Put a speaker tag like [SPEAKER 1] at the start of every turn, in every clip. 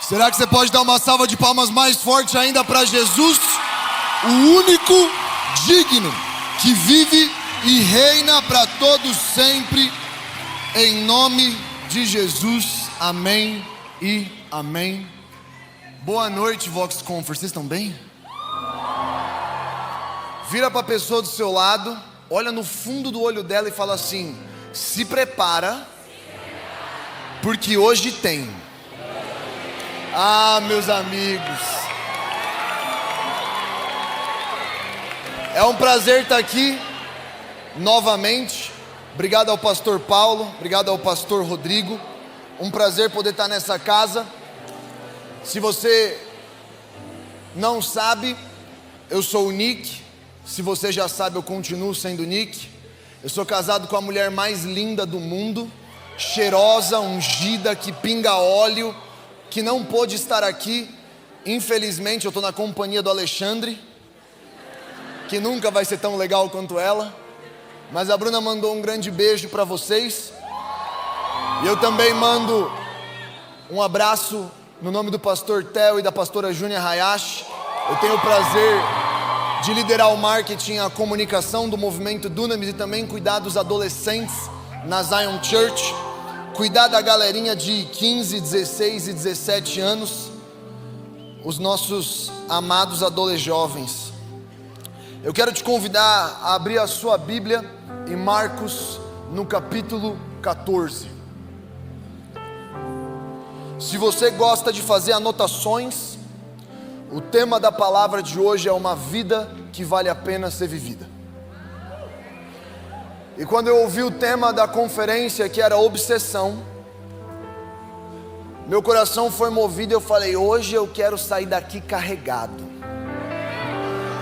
[SPEAKER 1] Será que você pode dar uma salva de palmas mais forte ainda para Jesus? O único digno, que vive e reina para todos sempre, em nome de Jesus, amém e amém. Boa noite, Vox Comfort, vocês estão bem? Vira para a pessoa do seu lado, olha no fundo do olho dela e fala assim: se prepara, porque hoje tem. Ah, meus amigos, é um prazer estar aqui novamente. Obrigado ao pastor Paulo, obrigado ao pastor Rodrigo. Um prazer poder estar nessa casa. Se você não sabe, eu sou o Nick. Se você já sabe, eu continuo sendo o Nick. Eu sou casado com a mulher mais linda do mundo, cheirosa, ungida, que pinga óleo, que não pôde estar aqui. Infelizmente eu estou na companhia do Alexandre, que nunca vai ser tão legal quanto ela. Mas a Bruna mandou um grande beijo para vocês. E eu também mando um abraço no nome do pastor Theo e da pastora Júnia Hayashi. Eu tenho o prazer de liderar o marketing e a comunicação do movimento Dunamis e também cuidar dos adolescentes na Zion Church. Cuidar da galerinha de 15, 16 e 17 anos, os nossos amados adolescentes. Eu quero te convidar a abrir a sua Bíblia em Marcos, no capítulo 14. Se você gosta de fazer anotações, o tema da palavra de hoje é uma vida que vale a pena ser vivida. E quando eu ouvi o tema da conferência, que era obsessão, meu coração foi movido e eu falei: hoje eu quero sair daqui carregado.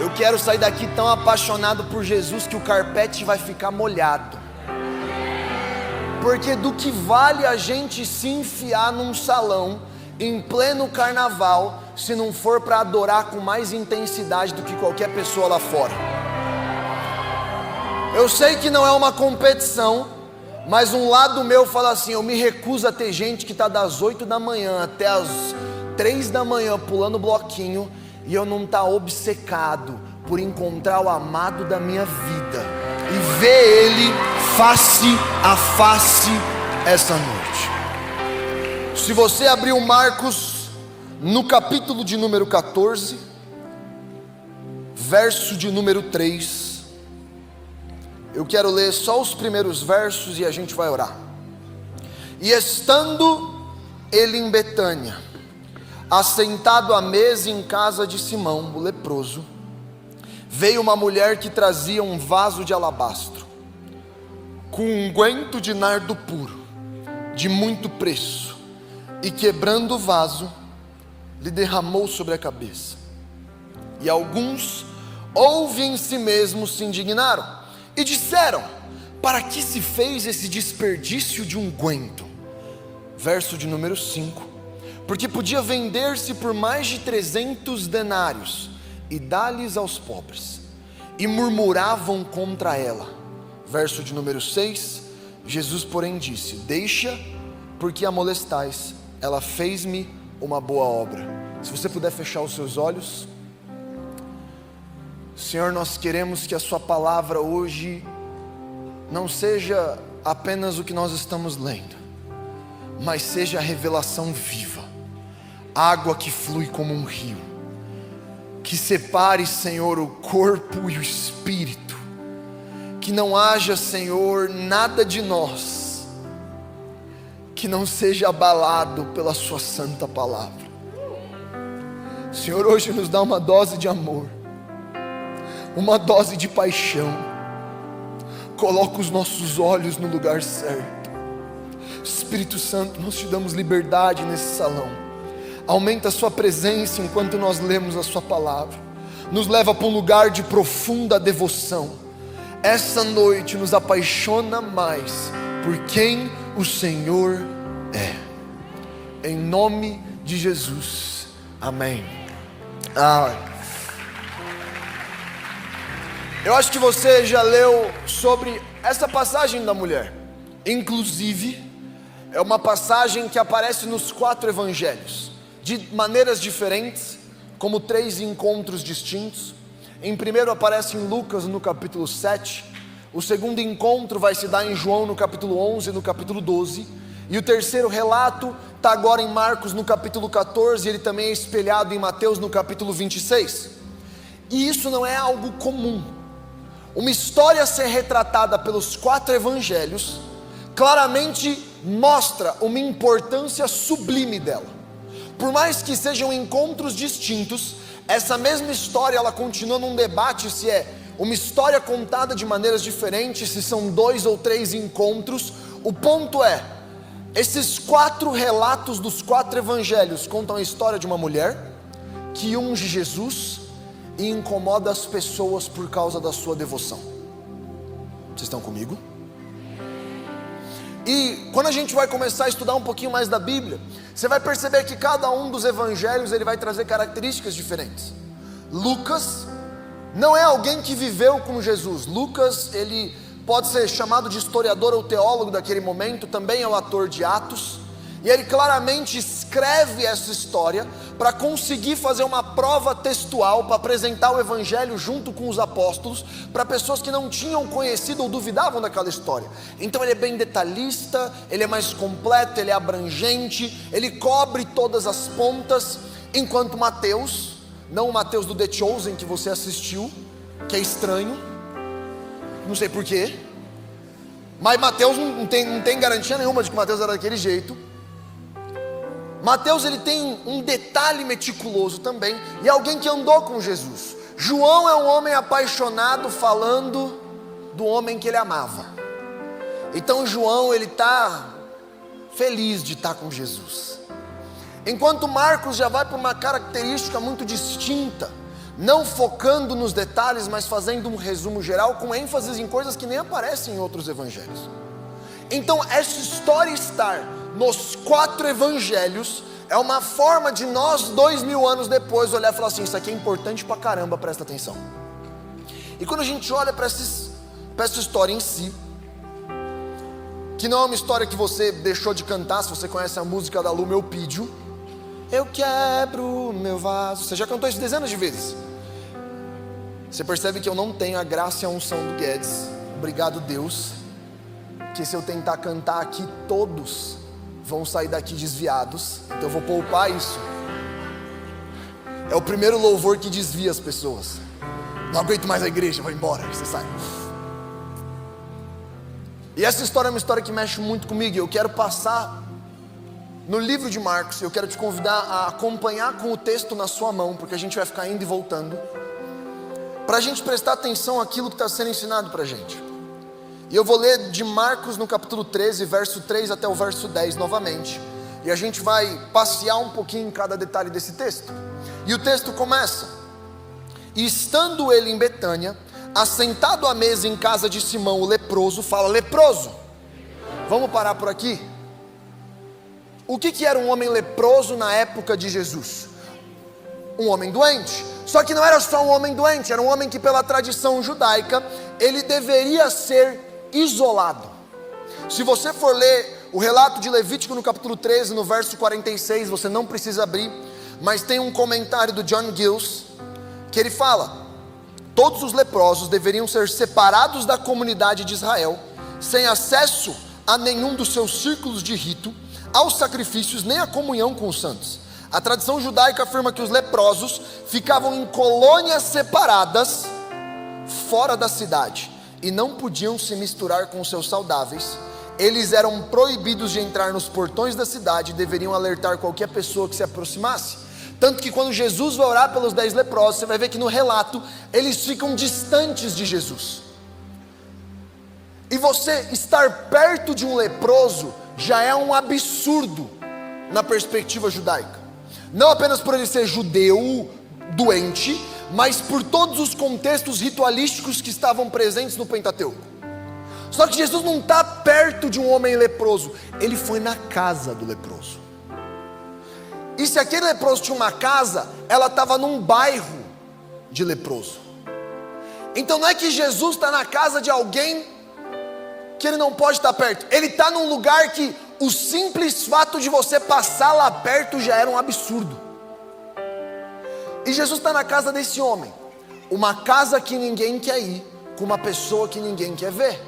[SPEAKER 1] Eu quero sair daqui tão apaixonado por Jesus que o carpete vai ficar molhado. Porque do que vale a gente se enfiar num salão em pleno carnaval, se não for para adorar com mais intensidade do que qualquer pessoa lá fora? Eu sei que não é uma competição, mas um lado meu fala assim: eu me recuso a ter gente que está das 8 da manhã até as 3 da manhã pulando bloquinho, e eu não estar obcecado por encontrar o amado da minha vida e ver ele face a face essa noite. Se você abrir o Marcos no capítulo de número 14, verso de número 3, eu quero ler só os primeiros versos e a gente vai orar. E estando ele em Betânia, assentado à mesa em casa de Simão, o leproso, veio uma mulher que trazia um vaso de alabastro, com um unguento de nardo puro, de muito preço, e quebrando o vaso, lhe derramou sobre a cabeça. E alguns, ouvindo em si mesmos, se indignaram, e disseram: para que se fez esse desperdício de unguento? Verso de número 5: porque podia vender-se por mais de 300 denários e dar-lhes aos pobres. E murmuravam contra ela. Verso de número 6: Jesus porém disse: deixa, porque a molestais, ela fez-me uma boa obra. Se você puder fechar os seus olhos. Senhor, nós queremos que a sua palavra hoje não seja apenas o que nós estamos lendo, mas seja a revelação viva, água que flui como um rio, que separe, Senhor, o corpo e o espírito, que não haja, Senhor, nada de nós que não seja abalado pela sua santa palavra. Senhor, hoje nos dá uma dose de amor, uma dose de paixão. Coloca os nossos olhos no lugar certo. Espírito Santo, nós te damos liberdade nesse salão. Aumenta a sua presença enquanto nós lemos a sua palavra. Nos leva para um lugar de profunda devoção. Essa noite nos apaixona mais por quem o Senhor é. Em nome de Jesus, amém. Eu acho que você já leu sobre essa passagem da mulher. Inclusive, é uma passagem que aparece nos 4 evangelhos. de maneiras diferentes, como 3 encontros distintos. Em primeiro aparece em Lucas no capítulo 7, o segundo encontro vai se dar em João no capítulo 11 e no capítulo 12, e o terceiro relato está agora em Marcos no capítulo 14, e ele também é espelhado em Mateus no capítulo 26. E isso não é algo comum. Uma história ser retratada pelos 4 evangelhos claramente mostra uma importância sublime dela. Por mais que sejam encontros distintos, essa mesma história ela continua num debate se é uma história contada de maneiras diferentes, se são 2 ou 3 encontros. O ponto é, esses 4 relatos dos 4 evangelhos contam a história de uma mulher que unge Jesus e incomoda as pessoas por causa da sua devoção. Vocês estão comigo? E quando a gente vai começar a estudar um pouquinho mais da Bíblia, você vai perceber que cada um dos evangelhos ele vai trazer características diferentes. Lucas não é alguém que viveu com Jesus. Lucas, ele pode ser chamado de historiador ou teólogo daquele momento, também é o ator de Atos, e ele claramente escreve essa história para conseguir fazer uma prova textual, para apresentar o evangelho junto com os apóstolos, para pessoas que não tinham conhecido ou duvidavam daquela história. Então ele é bem detalhista, ele é mais completo, ele é abrangente, ele cobre todas as pontas, enquanto Mateus, não o Mateus do The Chosen que você assistiu, que é estranho, não sei porquê, mas Mateus não tem garantia nenhuma de que Mateus era daquele jeito. Mateus ele tem um detalhe meticuloso também, e é alguém que andou com Jesus. João é um homem apaixonado falando do homem que ele amava. Então João ele está feliz de estar com Jesus. Enquanto Marcos já vai para uma característica muito distinta, não focando nos detalhes, mas fazendo um resumo geral com ênfase em coisas que nem aparecem em outros evangelhos. Então essa história estar nos 4 evangelhos é uma forma de nós 2000 anos depois olhar e falar assim, isso aqui é importante pra caramba, presta atenção. E quando a gente olha para essa história em si, que não é uma história que você deixou de cantar, se você conhece a música da Lu Melpídio, eu quebro meu vaso, você já cantou isso dezenas de vezes. Você percebe que eu não tenho a graça e a unção do Guedes. Obrigado Deus, que se eu tentar cantar aqui, todos vão sair daqui desviados, então eu vou poupar isso. É o primeiro louvor que desvia as pessoas. Não aguento mais a igreja, vou embora, você sai. E essa história é uma história que mexe muito comigo. Eu quero passar no livro de Marcos. Eu quero te convidar a acompanhar com o texto na sua mão, porque a gente vai ficar indo e voltando, para a gente prestar atenção àquilo que está sendo ensinado para a gente. E eu vou ler de Marcos no capítulo 13, verso 3 até o verso 10 novamente. E a gente vai passear um pouquinho em cada detalhe desse texto. E o texto começa: E estando ele em Betânia, assentado à mesa em casa de Simão o leproso, fala leproso. Vamos parar por aqui. O que era um homem leproso na época de Jesus? Um homem doente. Só que não era só um homem doente, era um homem que pela tradição judaica, ele deveria ser isolado. Se você for ler o relato de Levítico no capítulo 13, no verso 46, você não precisa abrir, mas tem um comentário do John Gills, que ele fala: todos os leprosos deveriam ser separados da comunidade de Israel, sem acesso a nenhum dos seus círculos de rito, aos sacrifícios, nem à comunhão com os santos. A tradição judaica afirma que os leprosos ficavam em colônias separadas, fora da cidade, e não podiam se misturar com os seus saudáveis. Eles eram proibidos de entrar nos portões da cidade e deveriam alertar qualquer pessoa que se aproximasse. Tanto que quando Jesus vai orar pelos 10 leprosos, você vai ver que no relato, eles ficam distantes de Jesus. E você estar perto de um leproso já é um absurdo na perspectiva judaica. Não apenas por ele ser judeu, doente, mas por todos os contextos ritualísticos que estavam presentes no Pentateuco. Só que Jesus não está perto de um homem leproso, ele foi na casa do leproso. E se aquele leproso tinha uma casa, ela estava num bairro de leproso. Então não é que Jesus está na casa de alguém que ele não pode estar perto, ele está num lugar que o simples fato de você passar lá perto já era um absurdo. E Jesus está na casa desse homem, uma casa que ninguém quer ir, com uma pessoa que ninguém quer ver.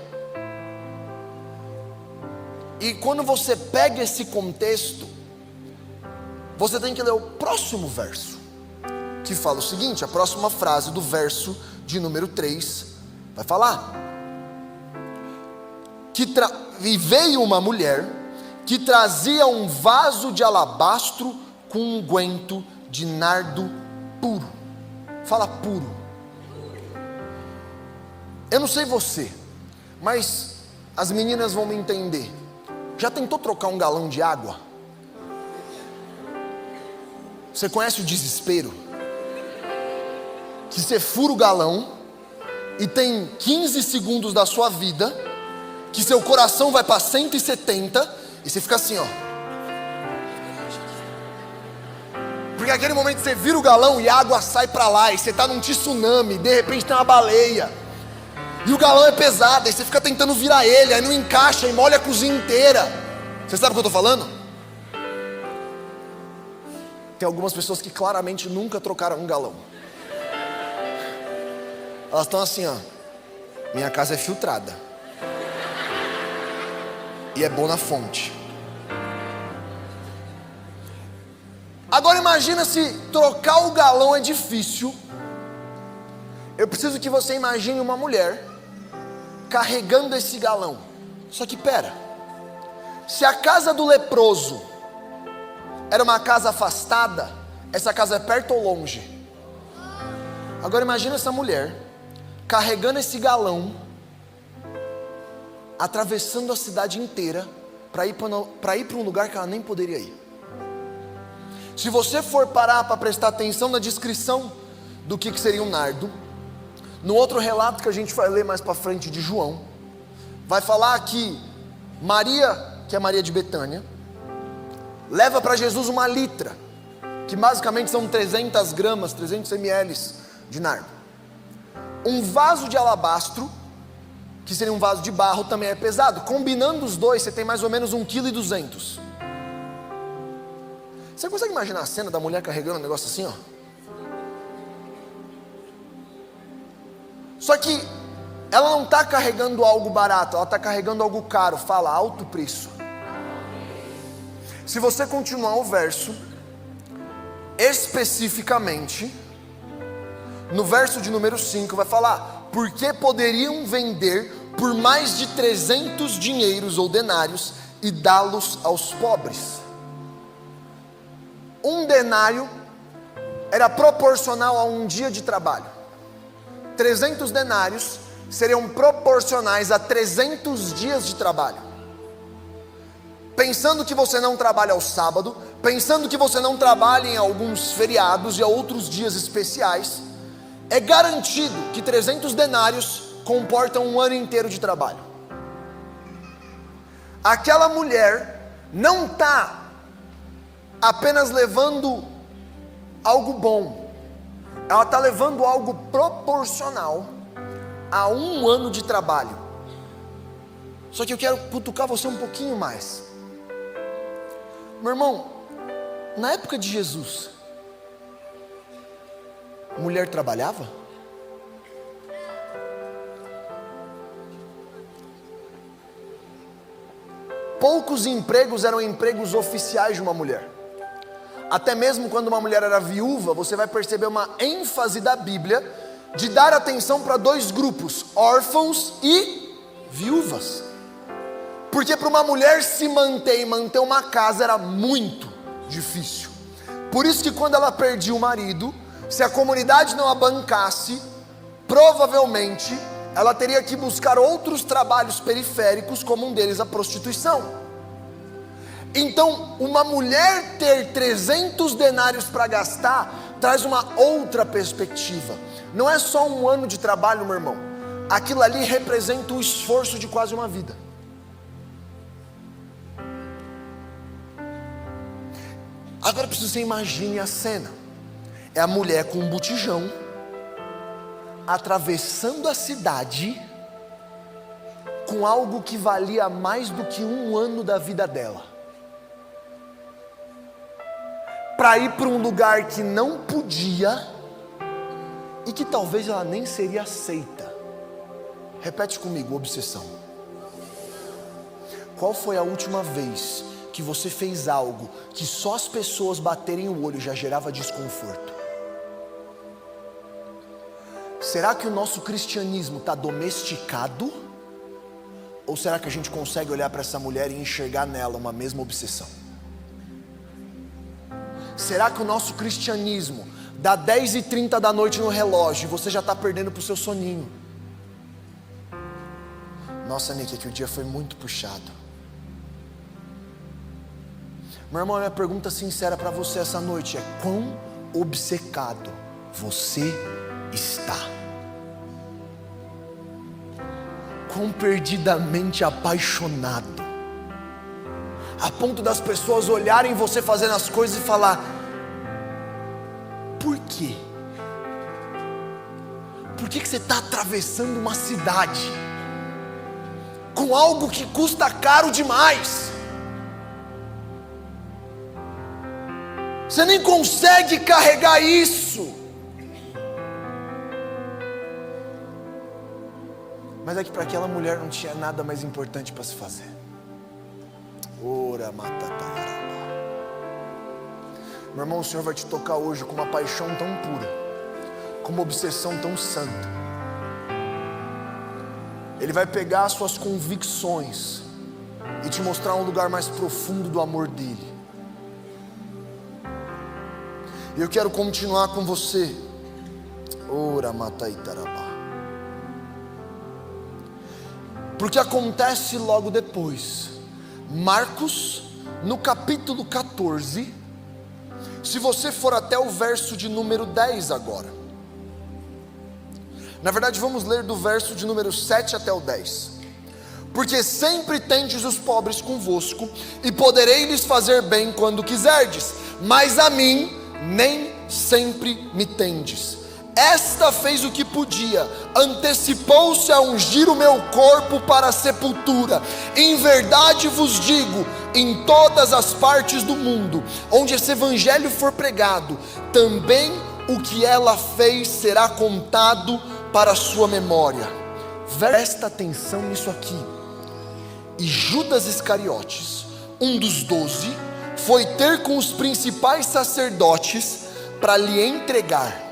[SPEAKER 1] E quando você pega esse contexto, você tem que ler o próximo verso, que fala o seguinte, a próxima frase do verso de número 3, vai falar, e veio uma mulher, que trazia um vaso de alabastro, com um unguento de nardo puro, fala puro. Eu não sei você, mas as meninas vão me entender, já tentou trocar um galão de água? Você conhece o desespero? Que você fura o galão e tem 15 segundos da sua vida que seu coração vai para 170 e você fica assim, ó. Porque naquele momento você vira o galão e a água sai para lá e você está num tsunami, de repente tem uma baleia e o galão é pesado, aí você fica tentando virar ele, aí não encaixa e molha a cozinha inteira. Você sabe o que eu estou falando? Tem algumas pessoas que claramente nunca trocaram um galão. Elas estão assim, ó. Minha casa é filtrada e é bom na fonte. Agora imagina se trocar o galão é difícil. Eu preciso que você imagine uma mulher carregando esse galão. Só que pera, se a casa do leproso era uma casa afastada, essa casa é perto ou longe? Agora imagina essa mulher carregando esse galão, atravessando a cidade inteira para ir para um lugar que ela nem poderia ir. Se você for parar para prestar atenção na descrição do que seria um nardo, no outro relato que a gente vai ler mais para frente de João, vai falar que Maria, que é Maria de Betânia, leva para Jesus uma litra, que basicamente são 300 gramas, 300 ml de nardo. Um vaso de alabastro, que seria um vaso de barro, também é pesado. Combinando os dois, você tem mais ou menos 1,2 kg. Você consegue imaginar a cena da mulher carregando um negócio assim, ó? Só que ela não está carregando algo barato, ela está carregando algo caro, fala alto preço. Se você continuar o verso, especificamente, no verso de número 5 vai falar, porque poderiam vender por mais de 300 dinheiros ou denários e dá-los aos pobres. Um denário era proporcional a um dia de trabalho. 300 denários seriam proporcionais a 300 dias de trabalho. Pensando que você não trabalha ao sábado, pensando que você não trabalha em alguns feriados e outros dias especiais, é garantido que 300 denários comportam um ano inteiro de trabalho. Aquela mulher não está apenas levando algo bom, ela está levando algo proporcional a um ano de trabalho. Só que eu quero cutucar você um pouquinho mais. Meu irmão, na época de Jesus, mulher trabalhava? Poucos empregos eram empregos oficiais de uma mulher. Até mesmo quando uma mulher era viúva, você vai perceber uma ênfase da Bíblia de dar atenção para dois grupos, órfãos e viúvas. Porque para uma mulher se manter e manter uma casa era muito difícil. Por isso que quando ela perdia o marido, se a comunidade não a bancasse, provavelmente ela teria que buscar outros trabalhos periféricos, como um deles a prostituição. Então, uma mulher ter 300 denários para gastar, traz uma outra perspectiva. Não é só um ano de trabalho, meu irmão. Aquilo ali representa o esforço de quase uma vida. Agora eu preciso que você imagine a cena. É a mulher com um botijão, atravessando a cidade, com algo que valia mais do que um ano da vida dela. para ir para um lugar que não podia e que talvez ela nem seria aceita. Repete comigo, obsessão. Qual foi a última vez que você fez algo que só as pessoas baterem o olho já gerava desconforto? Será que o nosso cristianismo está domesticado? Ou será que a gente consegue olhar para essa mulher e enxergar nela uma mesma obsessão? Será que o nosso cristianismo dá 10h30 da noite no relógio e você já está perdendo para o seu soninho? Nossa, Nick, que o dia foi muito puxado. Meu irmão, minha pergunta sincera para você essa noite é: quão obcecado você está? Quão perdidamente apaixonado, a ponto das pessoas olharem você fazendo as coisas e falar: por quê? Por que você está atravessando uma cidade com algo que custa caro demais? Você nem consegue carregar isso. Mas é que para aquela mulher não tinha nada mais importante para se fazer. Ora, matatayaraba. Meu irmão, o Senhor vai te tocar hoje com uma paixão tão pura, com uma obsessão tão santa. Ele vai pegar as suas convicções e te mostrar um lugar mais profundo do amor dele. E eu quero continuar com você. Ora, mataitaraba. Porque acontece logo depois. Marcos, no capítulo 14, se você for até o verso de número 10 agora. Na verdade, vamos ler do verso de número 7 até o 10. Porque sempre tendes os pobres convosco, e poderei lhes fazer bem quando quiserdes, mas a mim nem sempre me tendes. Esta fez o que podia, antecipou-se a ungir o meu corpo para a sepultura. Em verdade vos digo, em todas as partes do mundo, onde esse evangelho for pregado, também o que ela fez será contado para a sua memória. Presta atenção nisso aqui. E Judas Iscariotes, um dos 12, foi ter com os principais sacerdotes para lhe entregar.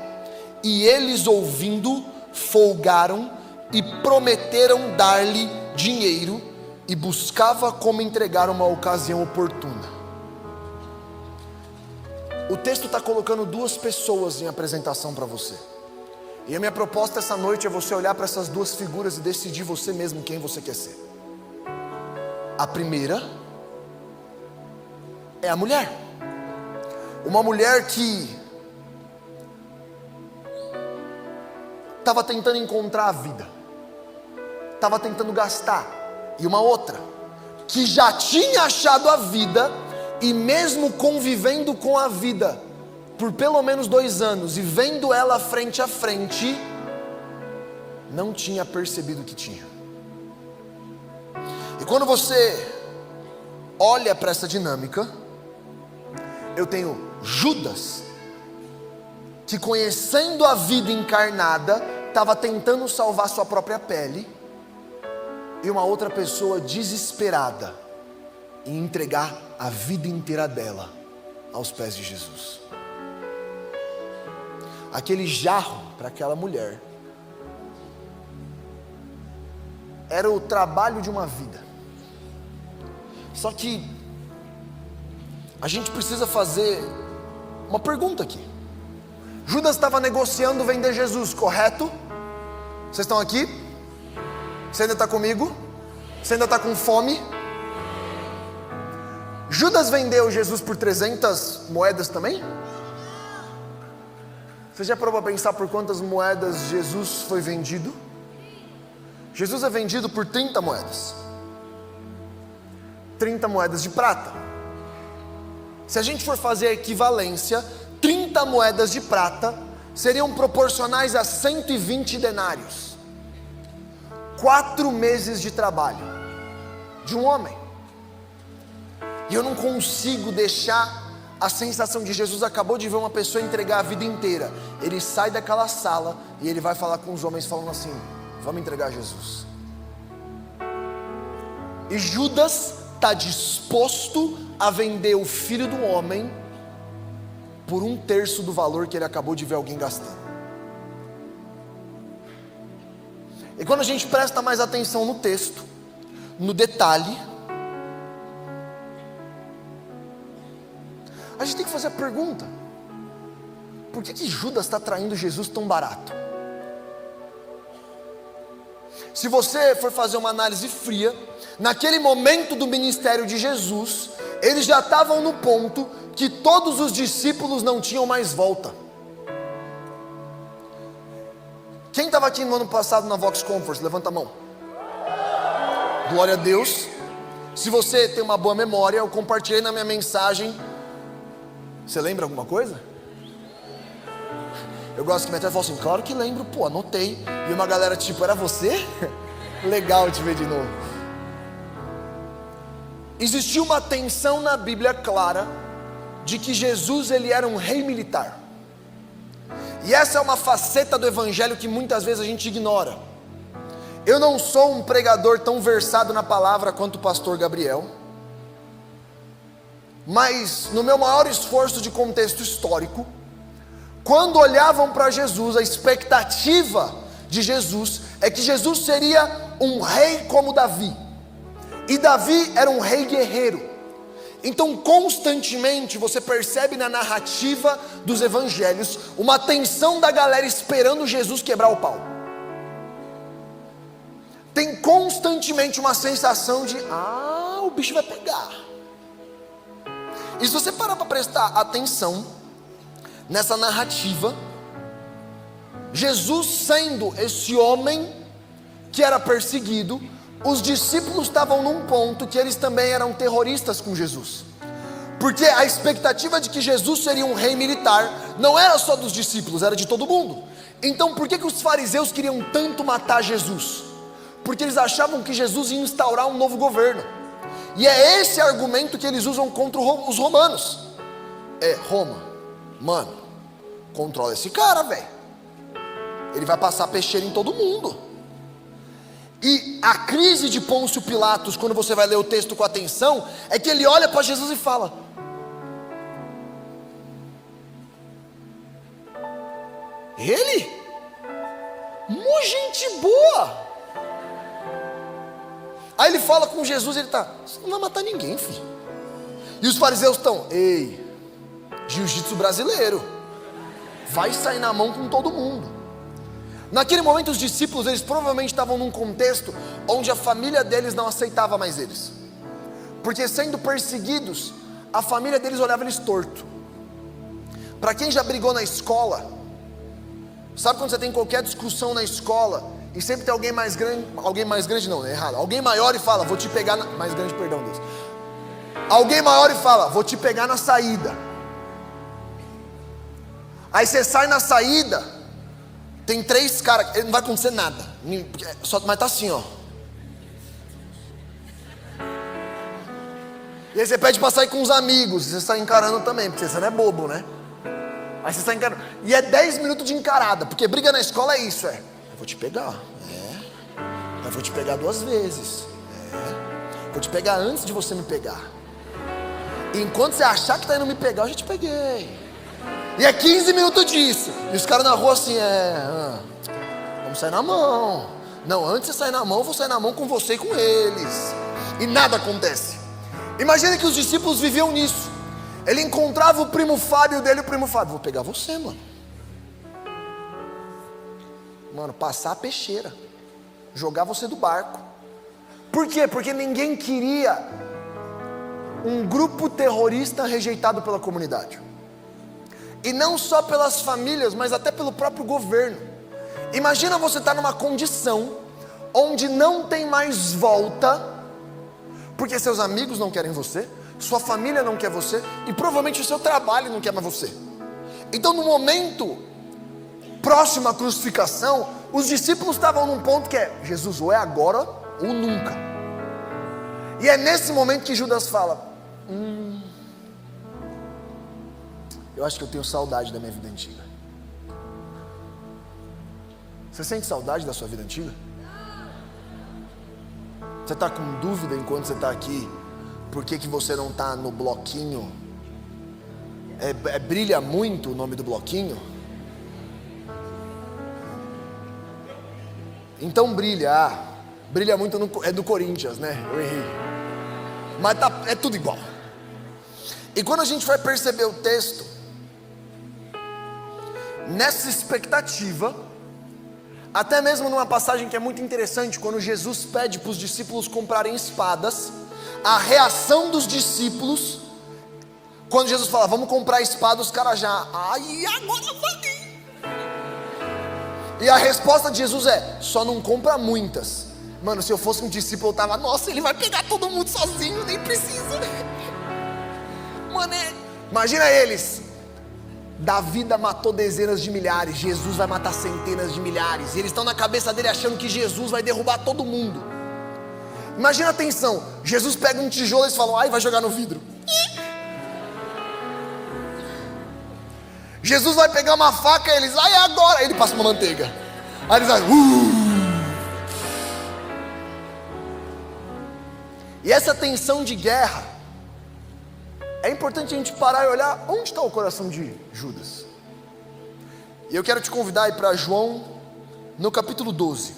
[SPEAKER 1] E eles, ouvindo, folgaram e prometeram dar-lhe dinheiro, e buscava como entregar uma ocasião oportuna. O texto está colocando duas pessoas em apresentação para você. E a minha proposta essa noite é você olhar para essas duas figuras e decidir você mesmo quem você quer ser. A primeira é a mulher. Uma mulher que estava tentando encontrar a vida, estava tentando gastar. E uma outra que já tinha achado a vida, e mesmo convivendo com a vida por pelo menos 2 anos e vendo ela frente a frente, não tinha percebido que tinha. E quando você olha para essa dinâmica, eu tenho Judas, que conhecendo a vida encarnada, estava tentando salvar sua própria pele, e uma outra pessoa desesperada em entregar a vida inteira dela aos pés de Jesus. Aquele jarro para aquela mulher era o trabalho de uma vida. Só que a gente precisa fazer uma pergunta aqui. Judas estava negociando vender Jesus, correto? Vocês estão aqui? Você ainda está comigo? Você ainda está com fome? Judas vendeu Jesus por 300 moedas também? Você já parou para pensar por quantas moedas Jesus foi vendido? Jesus é vendido por 30 moedas. 30 moedas de prata. Se a gente for fazer a equivalência, 30 moedas de prata seriam proporcionais a 120 denários. 4 meses de trabalho de um homem. E eu não consigo deixar a sensação de Jesus acabou de ver uma pessoa entregar a vida inteira. Ele sai daquela sala e ele vai falar com os homens falando assim: vamos entregar Jesus. E Judas está disposto a vender o filho do homem por 1/3 do valor que ele acabou de ver alguém gastando. E quando a gente presta mais atenção no texto, no detalhe, a gente tem que fazer a pergunta: por que Judas está traindo Jesus tão barato? Se você for fazer uma análise fria, naquele momento do ministério de Jesus, eles já estavam no ponto que todos os discípulos não tinham mais volta. Quem estava aqui no ano passado na Vox Conference? Levanta a mão. Glória a Deus. Se você tem uma boa memória, eu compartilhei na minha mensagem. Você lembra alguma coisa? Eu gosto que minha tia fala assim: claro que lembro, pô, anotei. E uma galera tipo: era você? Legal te ver de novo. Existia uma tensão na Bíblia clara de que Jesus ele era um rei militar. E essa é uma faceta do evangelho que muitas vezes a gente ignora. Eu não sou um pregador tão versado na palavra quanto o pastor Gabriel, mas no meu maior esforço de contexto histórico, quando olhavam para Jesus, a expectativa de Jesus é que Jesus seria um rei como Davi. E Davi era um rei guerreiro. Então constantemente você percebe na narrativa dos evangelhos uma tensão da galera esperando Jesus quebrar o pau. Tem constantemente uma sensação de: o bicho vai pegar. E se você parar para prestar atenção nessa narrativa, Jesus sendo esse homem que era perseguido, os discípulos estavam num ponto que eles também eram terroristas com Jesus, porque a expectativa de que Jesus seria um rei militar não era só dos discípulos, era de todo mundo. Então por que os fariseus queriam tanto matar Jesus? Porque eles achavam que Jesus ia instaurar um novo governo, e é esse argumento que eles usam contra os romanos. Roma, mano, controla esse cara, velho, ele vai passar peixeira em todo mundo. E a crise de Pôncio Pilatos, quando você vai ler o texto com atenção, é que ele olha para Jesus e fala: ele? Mó gente boa. Aí ele fala com Jesus, ele tá: você não vai matar ninguém, filho. E os fariseus estão: ei, jiu-jitsu brasileiro, vai sair na mão com todo mundo. Naquele momento os discípulos, eles provavelmente estavam num contexto onde a família deles não aceitava mais eles, porque sendo perseguidos, a família deles olhava eles torto. Para quem já brigou na escola, sabe quando você tem qualquer discussão na escola e sempre tem alguém mais grande não, é errado, alguém maior e fala: vou te pegar mais grande, perdão Deus, alguém maior e fala: vou te pegar na saída. Aí você sai na saída, tem 3 caras, não vai acontecer nada, mas tá assim, ó. E aí você pede pra sair com os amigos, você sai encarando também, porque você não é bobo, né? Aí você sai encarando, e é 10 minutos de encarada, porque briga na escola é isso, eu vou te pegar, eu vou te pegar 2 vezes, vou te pegar antes de você me pegar. E enquanto você achar que tá indo me pegar, eu já te peguei. E é 15 minutos disso. E os caras na rua assim: vamos sair na mão. Não, antes de você sair na mão, eu vou sair na mão com você e com eles. E nada acontece. Imagina que os discípulos viviam nisso. Ele encontrava o primo Fábio dele, o primo Fábio: vou pegar você, mano. Mano, passar a peixeira, jogar você do barco. Por quê? Porque ninguém queria um grupo terrorista rejeitado pela comunidade. E não só pelas famílias, mas até pelo próprio governo. Imagina você estar numa condição onde não tem mais volta, porque seus amigos não querem você, sua família não quer você, e provavelmente o seu trabalho não quer mais você. Então no momento próximo à crucificação, os discípulos estavam num ponto que é: Jesus, ou é agora ou nunca. E é nesse momento que Judas fala: Eu acho que eu tenho saudade da minha vida antiga. Você sente saudade da sua vida antiga? Você está com dúvida enquanto você está aqui? Por que você não está no bloquinho? Brilha muito o nome do bloquinho? Então brilha. Brilha muito é do Corinthians, né? Eu errei. Mas é tudo igual. E quando a gente vai perceber o texto, nessa expectativa, até mesmo numa passagem que é muito interessante, quando Jesus pede para os discípulos comprarem espadas, a reação dos discípulos, quando Jesus fala, vamos comprar espada, os caras já, ai, agora vai. E a resposta de Jesus é, só não compra muitas. Mano, se eu fosse um discípulo, eu tava, nossa, ele vai pegar todo mundo sozinho, nem precisa. Mano, imagina eles. Davi matou dezenas de milhares, Jesus vai matar centenas de milhares. E eles estão na cabeça dele achando que Jesus vai derrubar todo mundo. Imagina a tensão. Jesus pega um tijolo e eles falam, ai, vai jogar no vidro. Jesus vai pegar uma faca e eles, ai, é agora. Aí ele passa uma manteiga. Aí eles vai, E essa tensão de guerra, é importante a gente parar e olhar onde está o coração de Judas. E eu quero te convidar a ir para João, no capítulo 12,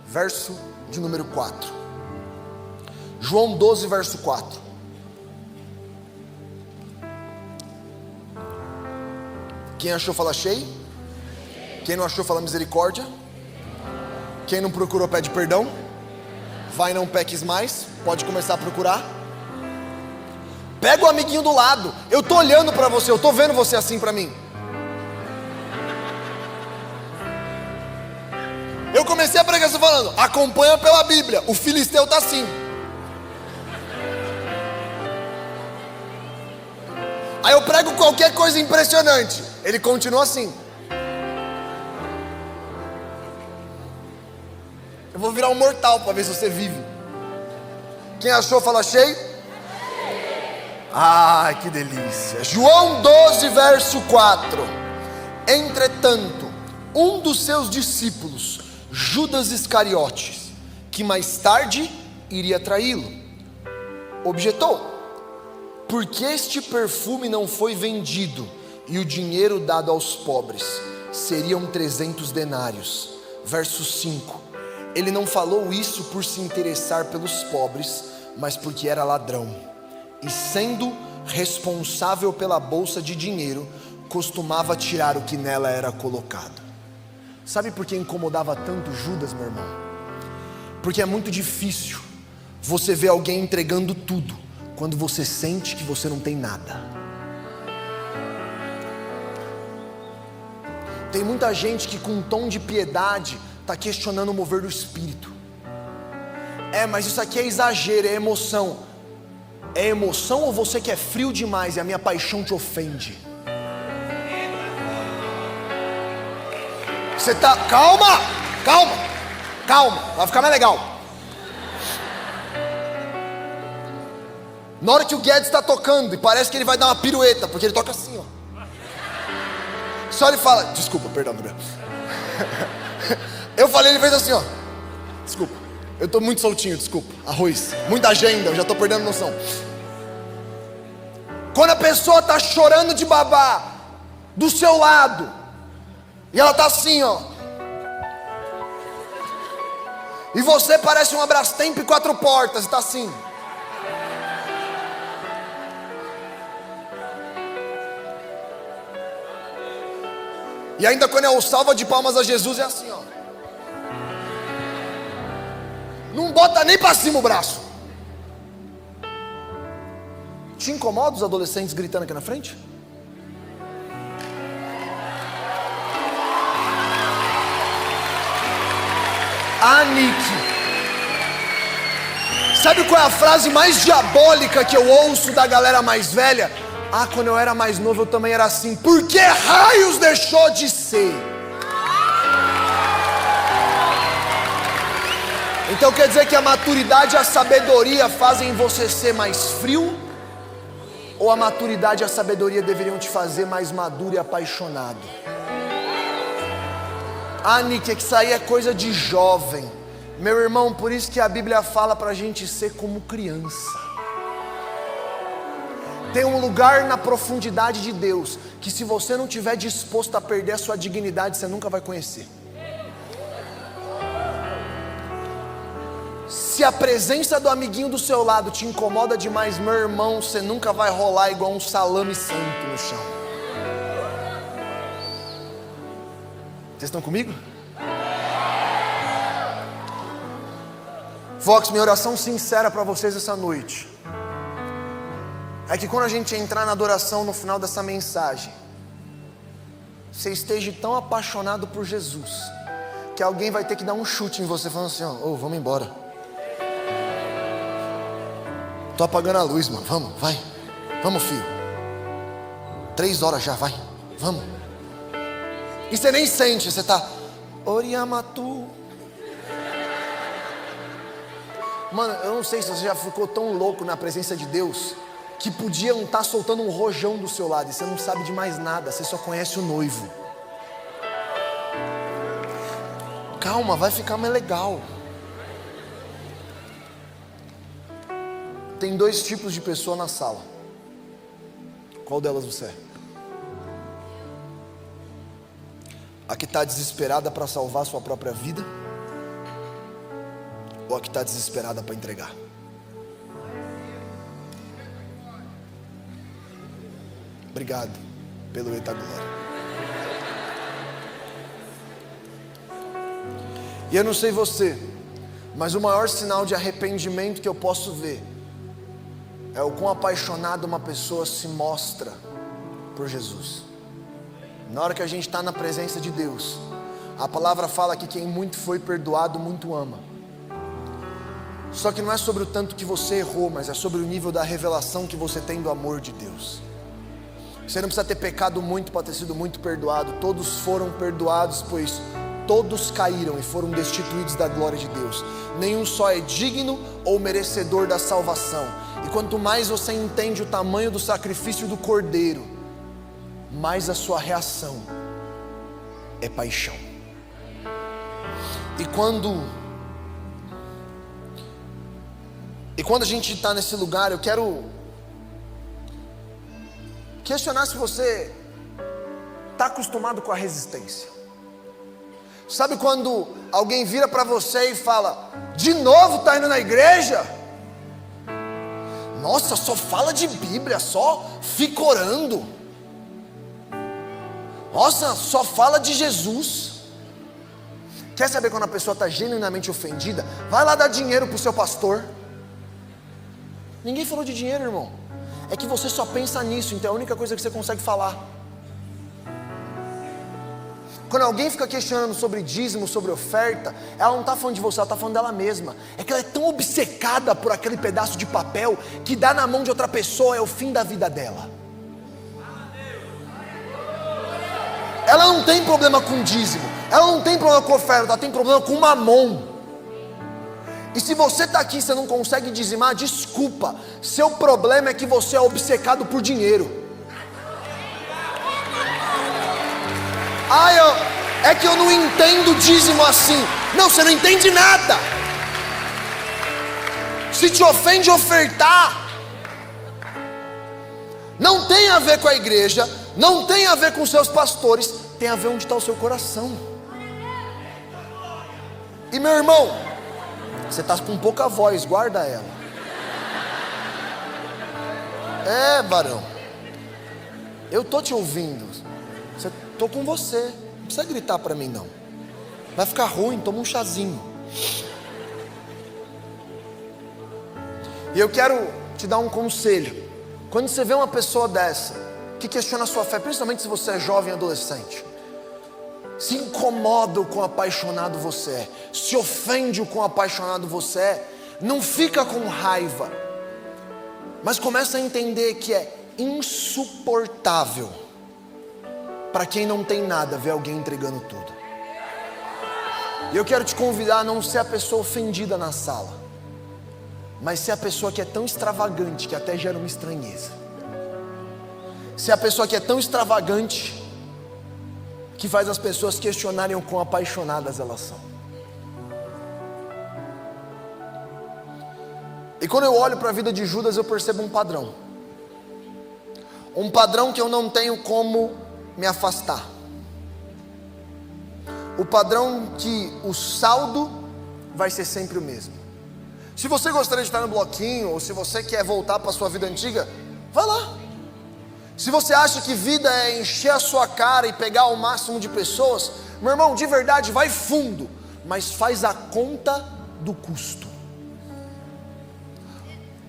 [SPEAKER 1] verso de número 4. João 12, verso 4. Quem achou, fala achei. Quem não achou, fala misericórdia. Quem não procurou, pede perdão. Vai, não peques mais. Pode começar a procurar. Pega o amiguinho do lado. Eu tô olhando para você, eu tô vendo você assim para mim. Eu comecei a pregação falando, acompanha pela Bíblia. O filisteu tá assim. Aí eu prego qualquer coisa impressionante, ele continua assim. Eu vou virar um mortal para ver se você vive. Quem achou, fala achei. Ai, que delícia. João 12, verso 4. Entretanto, um dos seus discípulos, Judas Iscariotes, que mais tarde iria traí-lo, objetou: por que este perfume não foi vendido e o dinheiro dado aos pobres? Seriam 300 denários. Verso 5. Ele não falou isso por se interessar pelos pobres, mas porque era ladrão, e sendo responsável pela bolsa de dinheiro, costumava tirar o que nela era colocado. Sabe por que incomodava tanto Judas, meu irmão? Porque é muito difícil você ver alguém entregando tudo, quando você sente que você não tem nada. Tem muita gente que com um tom de piedade está questionando o mover do Espírito. Mas isso aqui é exagero, é emoção. É emoção ou você que é frio demais e a minha paixão te ofende? Você tá, calma, vai ficar mais legal. Na hora que o Guedes está tocando e parece que ele vai dar uma pirueta, porque ele toca assim, ó. Só ele fala, desculpa, perdão, Gabriel. Eu falei, ele fez assim, ó. Desculpa, eu estou muito soltinho, desculpa. Arroz, muita agenda, eu já estou perdendo noção. Quando a pessoa está chorando de babá do seu lado, e ela está assim, ó. E você parece um Abrastemp 4 portas, está assim. E ainda quando é o salva de palmas a Jesus é assim, ó. Não bota nem para cima o braço. Te incomoda os adolescentes gritando aqui na frente? Nick. Sabe qual é a frase mais diabólica que eu ouço da galera mais velha? Quando eu era mais novo eu também era assim. Por que raios deixou de ser? Então quer dizer que a maturidade e a sabedoria fazem você ser mais frio Ou a maturidade e a sabedoria deveriam te fazer mais maduro e apaixonado? Ah, Nick, é que isso aí é coisa de jovem. Meu irmão, por isso que a Bíblia fala para a gente ser como criança. Tem um lugar na profundidade de Deus que, se você não estiver disposto a perder a sua dignidade, você nunca vai conhecer. Se a presença do amiguinho do seu lado te incomoda demais, meu irmão, você nunca vai rolar igual um salame santo no chão. Vocês estão comigo? Vox, minha oração sincera para vocês essa noite é que quando a gente entrar na adoração no final dessa mensagem, você esteja tão apaixonado por Jesus que alguém vai ter que dar um chute em você falando assim, ó, vamos embora. Tô apagando a luz, mano, vamos, vai. Vamos, filho. 3 horas já, vai, vamos. E você nem sente, você tá Oriamatu. Mano, eu não sei se você já ficou tão louco na presença de Deus que podiam estar soltando um rojão do seu lado e você não sabe de mais nada, você só conhece o noivo. Calma, vai ficar mais legal. Tem 2 tipos de pessoa na sala. Qual delas você é? A que está desesperada para salvar sua própria vida? Ou a que está desesperada para entregar? Obrigado pelo Eita Glória. E eu não sei você, mas o maior sinal de arrependimento que eu posso ver é o quão apaixonado uma pessoa se mostra por Jesus. Na hora que a gente está na presença de Deus, a palavra fala que quem muito foi perdoado, muito ama. Só que não é sobre o tanto que você errou, mas é sobre o nível da revelação que você tem do amor de Deus. Você não precisa ter pecado muito para ter sido muito perdoado. Todos foram perdoados, pois todos caíram e foram destituídos da glória de Deus. Nenhum só é digno ou merecedor da salvação. E quanto mais você entende o tamanho do sacrifício do Cordeiro, mais a sua reação é paixão. E quando a gente está nesse lugar, eu quero questionar se você está acostumado com a resistência. Sabe quando alguém vira para você e fala: de novo está indo na igreja? Nossa, só fala de Bíblia, só fica orando. Nossa, só fala de Jesus. Quer saber quando a pessoa está genuinamente ofendida? Vai lá dar dinheiro para o seu pastor. Ninguém falou de dinheiro, irmão. É que você só pensa nisso, então é a única coisa que você consegue falar. Quando alguém fica questionando sobre dízimo, sobre oferta, ela não está falando de você, ela está falando dela mesma. É que ela é tão obcecada por aquele pedaço de papel que dar na mão de outra pessoa é o fim da vida dela. Ela não tem problema com dízimo, ela não tem problema com oferta, ela tem problema com mamon. E se você está aqui e você não consegue dizimar, desculpa, seu problema é que você é obcecado por dinheiro. É que eu não entendo dízimo assim. Não, você não entende nada. Se te ofende ofertar, não tem a ver com a igreja, não tem a ver com seus pastores, tem a ver onde está o seu coração. E meu irmão, você está com pouca voz, guarda ela. É, varão, eu estou te ouvindo. Estou com você. Não precisa gritar para mim não. Vai ficar ruim, toma um chazinho. E eu quero te dar um conselho. Quando você vê uma pessoa dessa, que questiona a sua fé, principalmente se você é jovem, adolescente, se incomoda com o apaixonado você é, se ofende com o apaixonado você é, não fica com raiva, mas começa a entender que é insuportável para quem não tem nada ver alguém entregando tudo. E eu quero te convidar a não ser a pessoa ofendida na sala, mas ser a pessoa que é tão extravagante que até gera uma estranheza. se a pessoa que é tão extravagante que faz as pessoas questionarem o quão apaixonadas elas são. E quando eu olho para a vida de Judas, eu percebo um padrão. Um padrão que eu não tenho como me afastar. O padrão que o saldo vai ser sempre o mesmo. Se você gostaria de estar no bloquinho, ou se você quer voltar para a sua vida antiga, vai lá. Se você acha que vida é encher a sua cara e pegar o máximo de pessoas, meu irmão, de verdade, vai fundo, mas faz a conta do custo.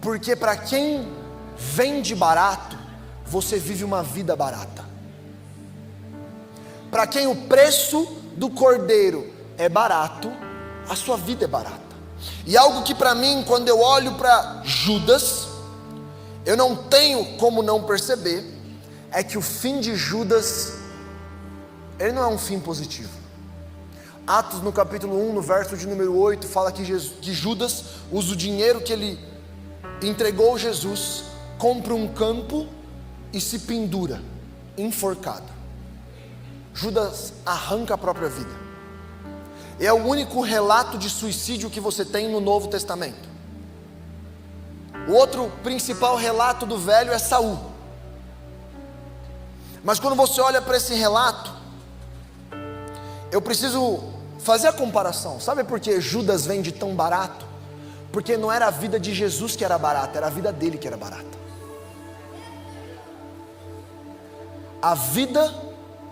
[SPEAKER 1] Porque para quem vende barato, você vive uma vida barata. Para quem o preço do cordeiro é barato, a sua vida é barata. E algo que para mim, quando eu olho para Judas, eu não tenho como não perceber, é que o fim de Judas, ele não é um fim positivo. Atos no capítulo 1, no verso de número 8, fala que Judas usa o dinheiro que ele entregou a Jesus, compra um campo e se pendura, enforcado. Judas arranca a própria vida. É o único relato de suicídio que você tem no Novo Testamento. O outro principal relato do Velho é Saul. Mas quando você olha para esse relato, eu preciso fazer a comparação. Sabe por que Judas vende tão barato? Porque não era a vida de Jesus que era barata, era a vida dele que era barata. A vida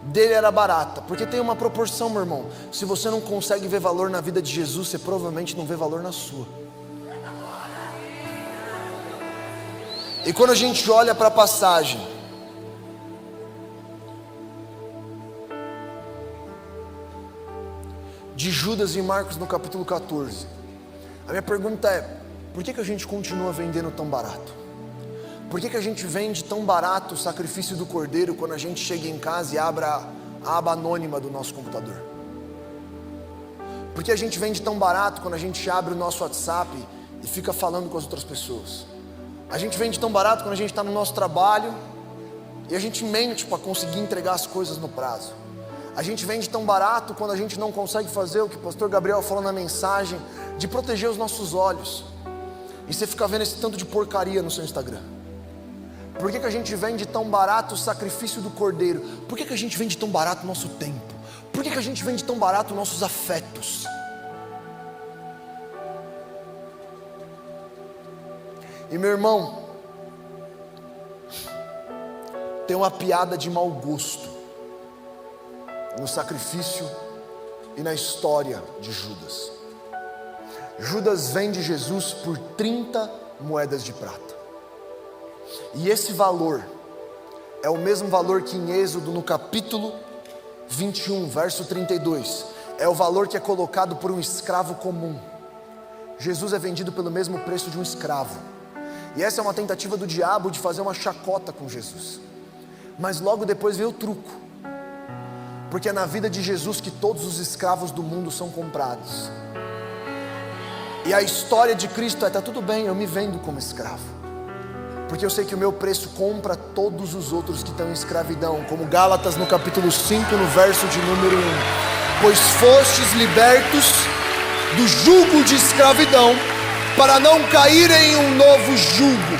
[SPEAKER 1] dele era barata, porque tem uma proporção, meu irmão. Se você não consegue ver valor na vida de Jesus, você provavelmente não vê valor na sua. E quando a gente olha para a passagem de Judas em Marcos no capítulo 14, a minha pergunta é: por que a gente continua vendendo tão barato? Por que a gente vende tão barato o sacrifício do cordeiro quando a gente chega em casa e abre a aba anônima do nosso computador? Por que a gente vende tão barato quando a gente abre o nosso WhatsApp e fica falando com as outras pessoas? A gente vende tão barato quando a gente está no nosso trabalho e a gente mente para conseguir entregar as coisas no prazo. A gente vende tão barato quando a gente não consegue fazer o que o pastor Gabriel falou na mensagem, de proteger os nossos olhos. E você fica vendo esse tanto de porcaria no seu Instagram. Por que a gente vende tão barato o sacrifício do cordeiro? Por que a gente vende tão barato o nosso tempo? Por que a gente vende tão barato os nossos afetos? E meu irmão, tem uma piada de mau gosto no sacrifício e na história de Judas. Judas vende Jesus por 30 moedas de prata. E esse valor é o mesmo valor que em Êxodo no capítulo 21, verso 32, é o valor que é colocado por um escravo comum. Jesus é vendido pelo mesmo preço de um escravo. E essa é uma tentativa do diabo de fazer uma chacota com Jesus. Mas logo depois veio o truco. Porque é na vida de Jesus que todos os escravos do mundo são comprados. E a história de Cristo é: tá tudo bem, eu me vendo como escravo, porque eu sei que o meu preço compra todos os outros que estão em escravidão. Como Gálatas no capítulo 5, no verso de número 1. Pois fostes libertos do jugo de escravidão, para não cair em um novo jugo.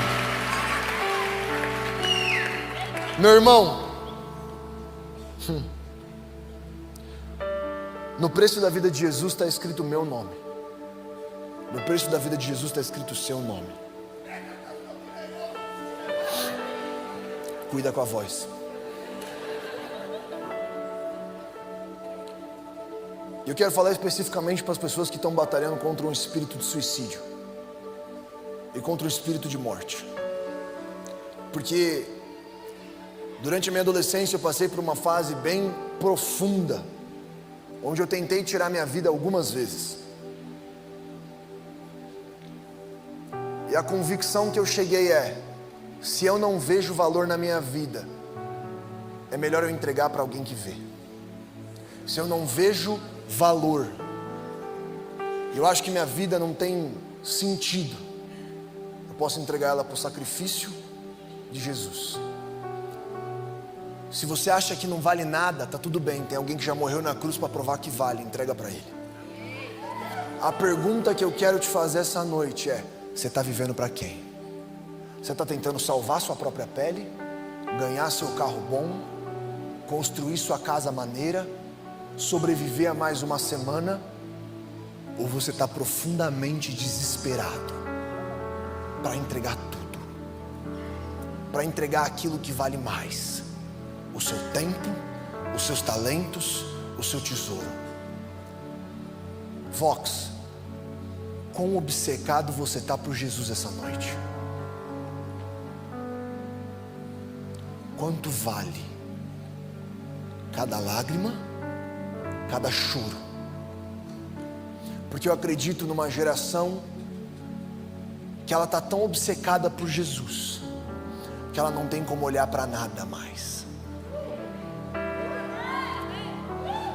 [SPEAKER 1] Meu irmão, no preço da vida de Jesus está escrito o meu nome. No preço da vida de Jesus está escrito o seu nome. Cuida com a voz. Eu quero falar especificamente para as pessoas que estão batalhando contra um espírito de suicídio e contra o espírito de morte. Porque durante a minha adolescência eu passei por uma fase bem profunda, onde eu tentei tirar minha vida algumas vezes. E a convicção que eu cheguei é: se eu não vejo valor na minha vida, é melhor eu entregar para alguém que vê. Se eu não vejo valor, eu acho que minha vida não tem sentido, eu posso entregar ela para o sacrifício de Jesus. Se você acha que não vale nada, tá tudo bem. Tem alguém que já morreu na cruz para provar que vale. Entrega para Ele. A pergunta que eu quero te fazer essa noite é: você está vivendo para quem? Você está tentando salvar sua própria pele? Ganhar seu carro bom? Construir sua casa maneira? Sobreviver a mais uma semana? Ou você está profundamente desesperado para entregar tudo? Para entregar aquilo que vale mais: o seu tempo, os seus talentos, o seu tesouro. Vox, quão obcecado você está por Jesus essa noite? Quanto vale cada lágrima, cada choro? Porque eu acredito numa geração que ela está tão obcecada por Jesus que ela não tem como olhar para nada mais,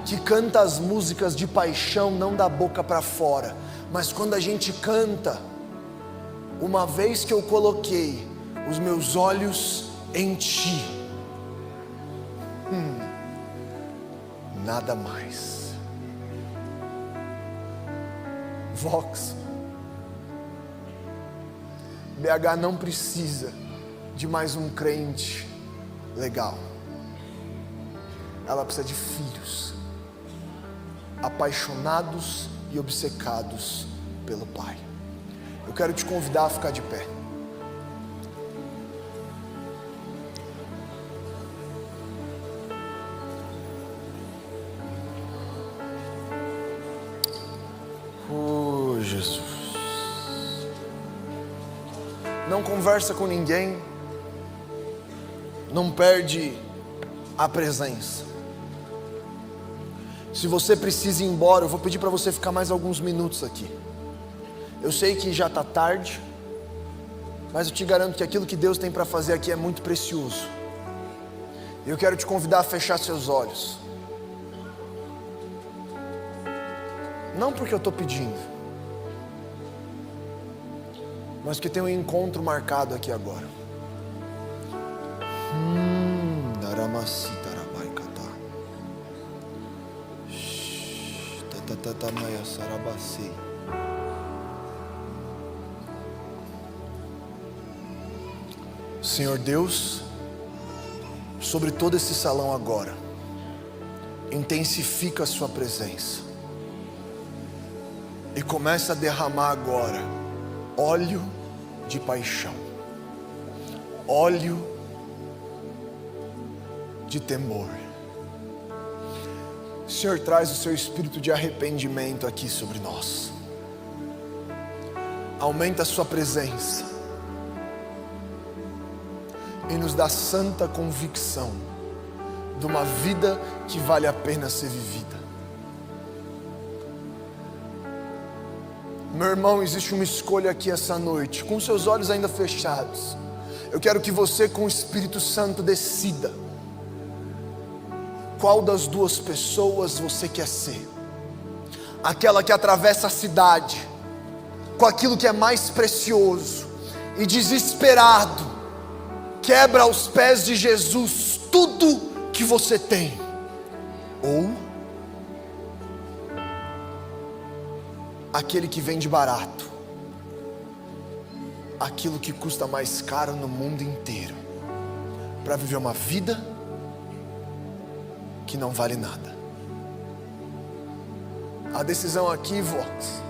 [SPEAKER 1] que canta as músicas de paixão não da boca para fora, mas quando a gente canta: uma vez que eu coloquei os meus olhos em Ti, nada mais. Vox, BH não precisa de mais um crente legal. Ela precisa de filhos apaixonados e obcecados pelo Pai. Eu quero te convidar a ficar de pé. Oh, Jesus. Não conversa com ninguém. Não perde a presença. Se você precisa ir embora, eu vou pedir para você ficar mais alguns minutos aqui. Eu sei que já está tarde, mas eu te garanto que aquilo que Deus tem para fazer aqui é muito precioso. E eu quero te convidar a fechar seus olhos. Não porque eu estou pedindo, mas que tem um encontro marcado aqui agora. Senhor Deus, sobre todo esse salão agora, intensifica a sua presença e começa a derramar agora óleo de paixão, óleo de temor. Senhor, traz o seu espírito de arrependimento aqui sobre nós. Aumenta a sua presença e nos dá santa convicção de uma vida que vale a pena ser vivida. Meu irmão, existe uma escolha aqui essa noite, com seus olhos ainda fechados. Eu quero que você, com o Espírito Santo, decida qual das duas pessoas você quer ser. Aquela que atravessa a cidade com aquilo que é mais precioso e desesperado quebra aos pés de Jesus tudo que você tem. Ou aquele que vende barato aquilo que custa mais caro no mundo inteiro para viver uma vida que não vale nada. A decisão aqui, Vox,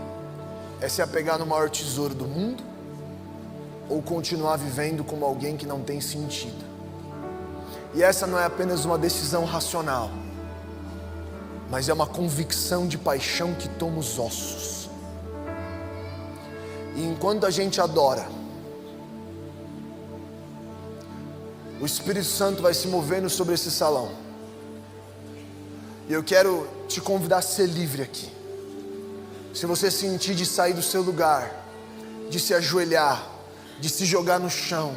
[SPEAKER 1] é se apegar no maior tesouro do mundo ou continuar vivendo como alguém que não tem sentido. E essa não é apenas uma decisão racional, mas é uma convicção de paixão que toma os ossos. E enquanto a gente adora, o Espírito Santo vai se movendo sobre esse salão. E eu quero te convidar a ser livre aqui. Se você sentir de sair do seu lugar, de se ajoelhar, de se jogar no chão,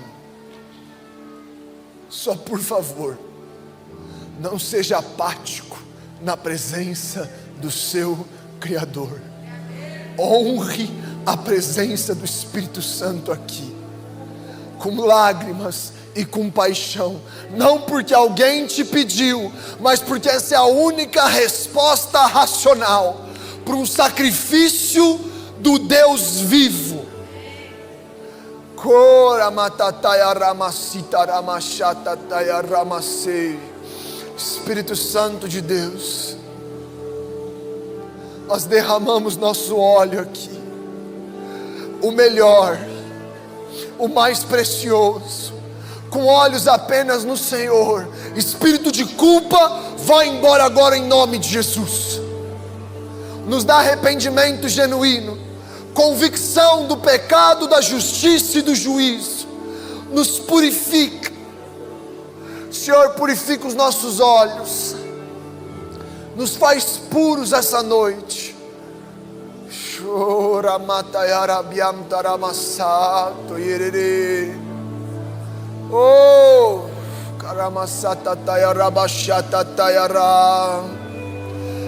[SPEAKER 1] só por favor, não seja apático na presença do seu Criador. Honre a presença do Espírito Santo aqui, com lágrimas e com paixão, não porque alguém te pediu, mas porque essa é a única resposta racional para um sacrifício do Deus vivo. Espírito Santo de Deus, nós derramamos nosso óleo aqui, o melhor, o mais precioso, com olhos apenas no Senhor. Espírito de culpa, vai embora agora em nome de Jesus. Nos dá arrependimento genuíno, convicção do pecado, da justiça e do juízo. Nos purifica, Senhor, purifica os nossos olhos, nos faz puros essa noite. Chora matayarabiam taramasato yerere. Oh, karamasata tayarabashata tayara.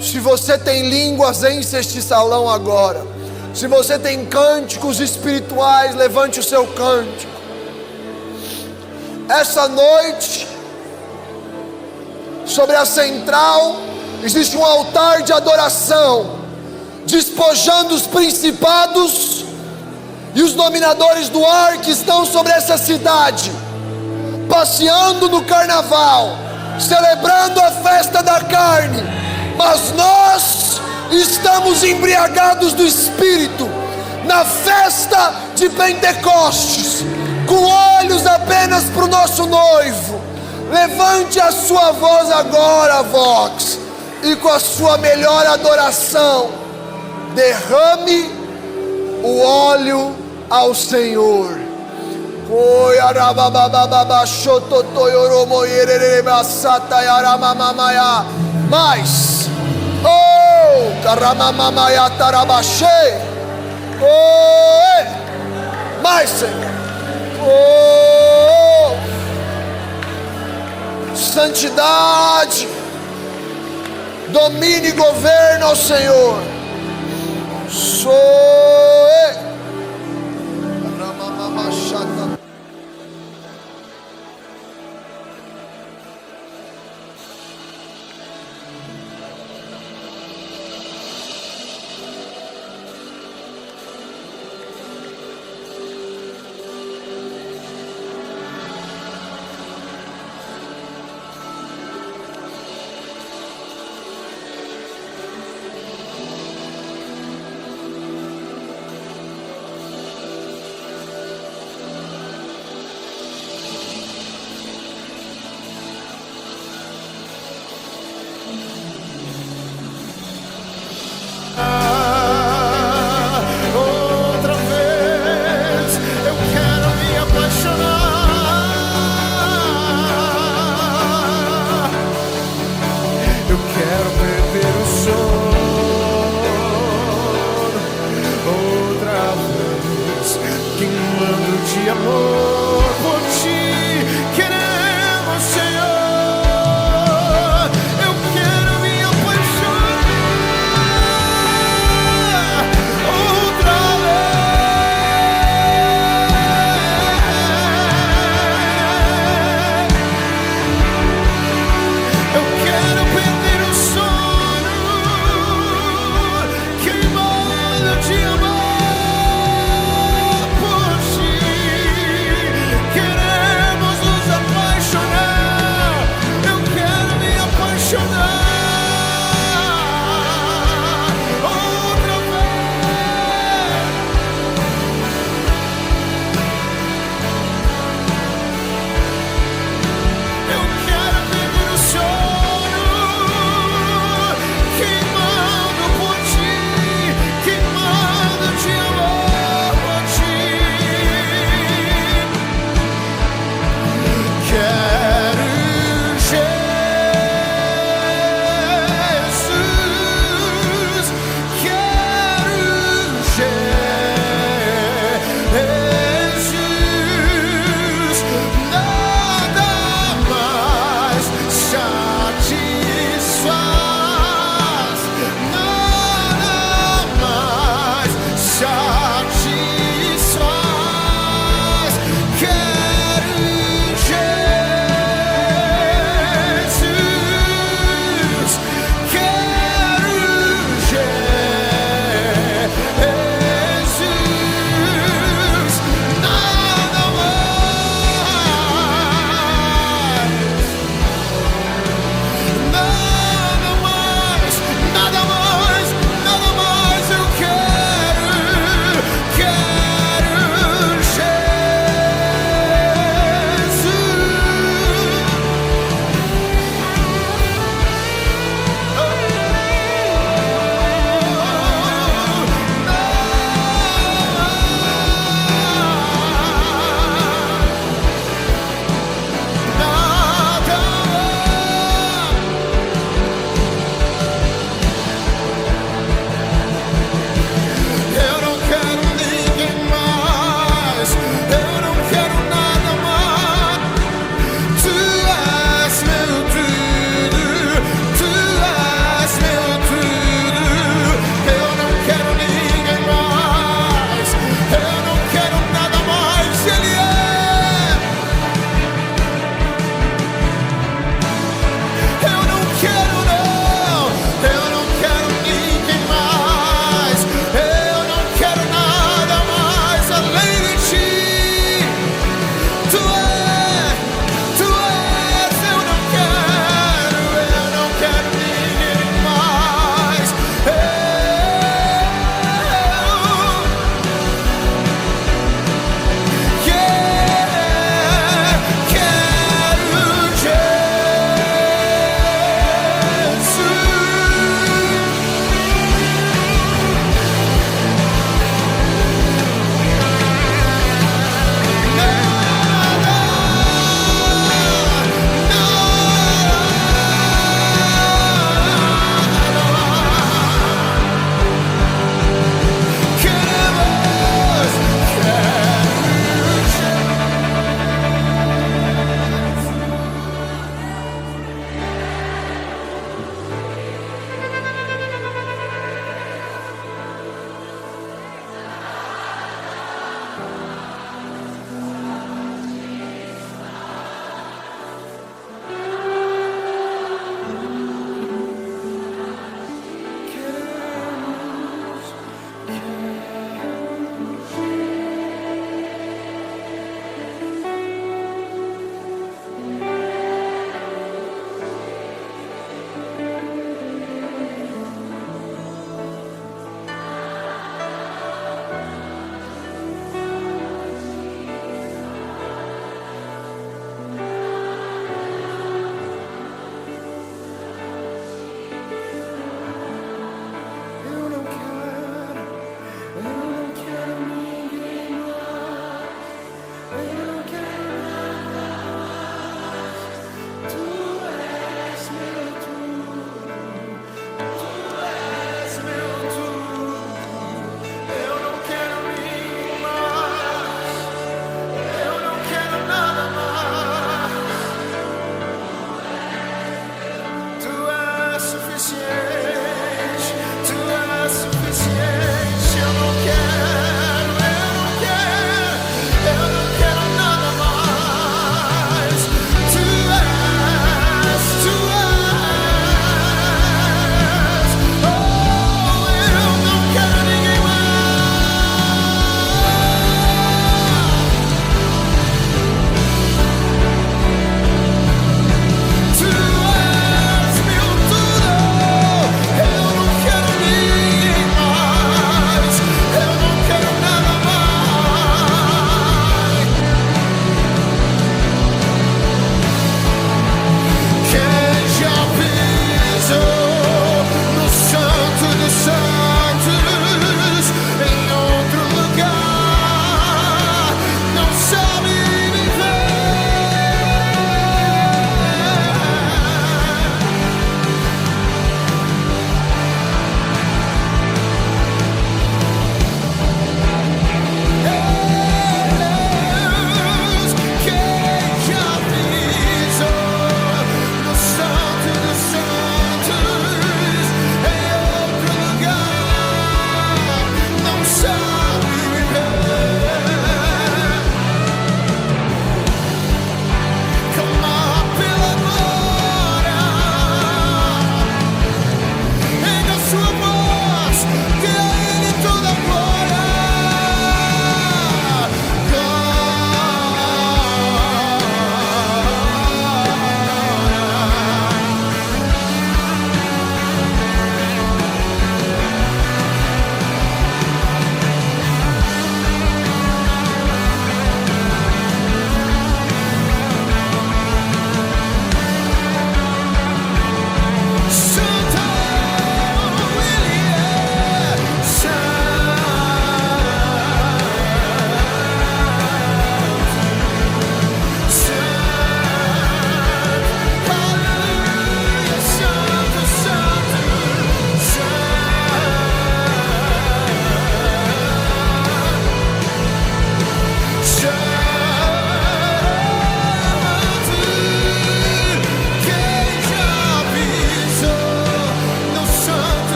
[SPEAKER 1] Se você tem línguas, enche este salão agora. Se você tem cânticos espirituais, levante o seu cântico. Essa noite, sobre a central, existe um altar de adoração, despojando os principados e os dominadores do ar que estão sobre essa cidade, passeando no carnaval, celebrando a festa da carne, mas nós estamos embriagados do Espírito, na festa de Pentecostes, com olhos apenas para o nosso noivo. Levante a sua voz agora, Vox, e com a sua melhor adoração, derrame o óleo ao Senhor. Mais, oh, caramamamaya tarabaxê, oh, mais, Senhor, oh, santidade, domínio e governo ao Senhor.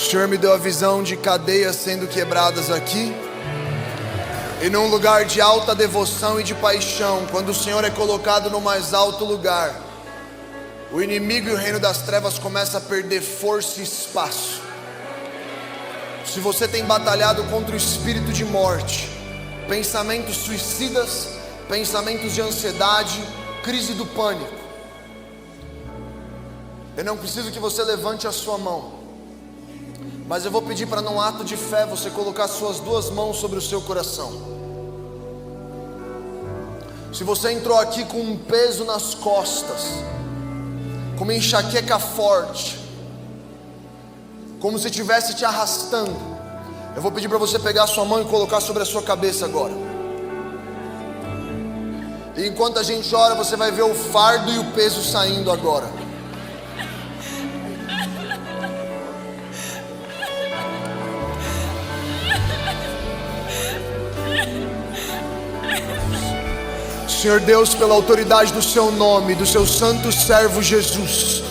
[SPEAKER 1] Senhor me deu a visão de cadeias sendo quebradas aqui. E num lugar de alta devoção e de paixão, quando o Senhor é colocado no mais alto lugar, o inimigo e o reino das trevas começam a perder força e espaço. Se você tem batalhado contra o espírito de morte, pensamentos suicidas, pensamentos de ansiedade, crise do pânico, eu não preciso que você levante a sua mão, mas eu vou pedir para, num ato de fé, você colocar suas duas mãos sobre o seu coração. Se você entrou aqui com um peso nas costas, com uma enxaqueca forte, como se estivesse te arrastando, eu vou pedir para você pegar a sua mão e colocar sobre a sua cabeça agora. E enquanto a gente ora, você vai ver o fardo e o peso saindo agora. Senhor Deus, pela autoridade do seu nome, do seu santo servo Jesus,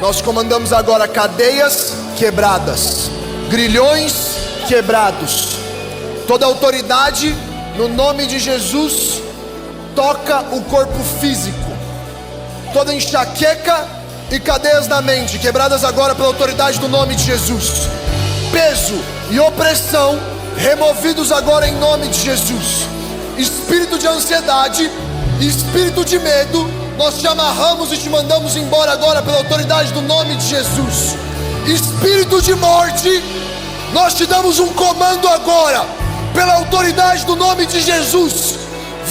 [SPEAKER 1] nós comandamos agora cadeias quebradas, grilhões quebrados. Toda autoridade no nome de Jesus toca o corpo físico. Toda enxaqueca e cadeias na mente quebradas agora pela autoridade do nome de Jesus. Peso e opressão removidos agora em nome de Jesus. Espírito de ansiedade, espírito de medo, nós te amarramos e te mandamos embora agora pela autoridade do nome de Jesus. Espírito de morte, nós te damos um comando agora pela autoridade do nome de Jesus.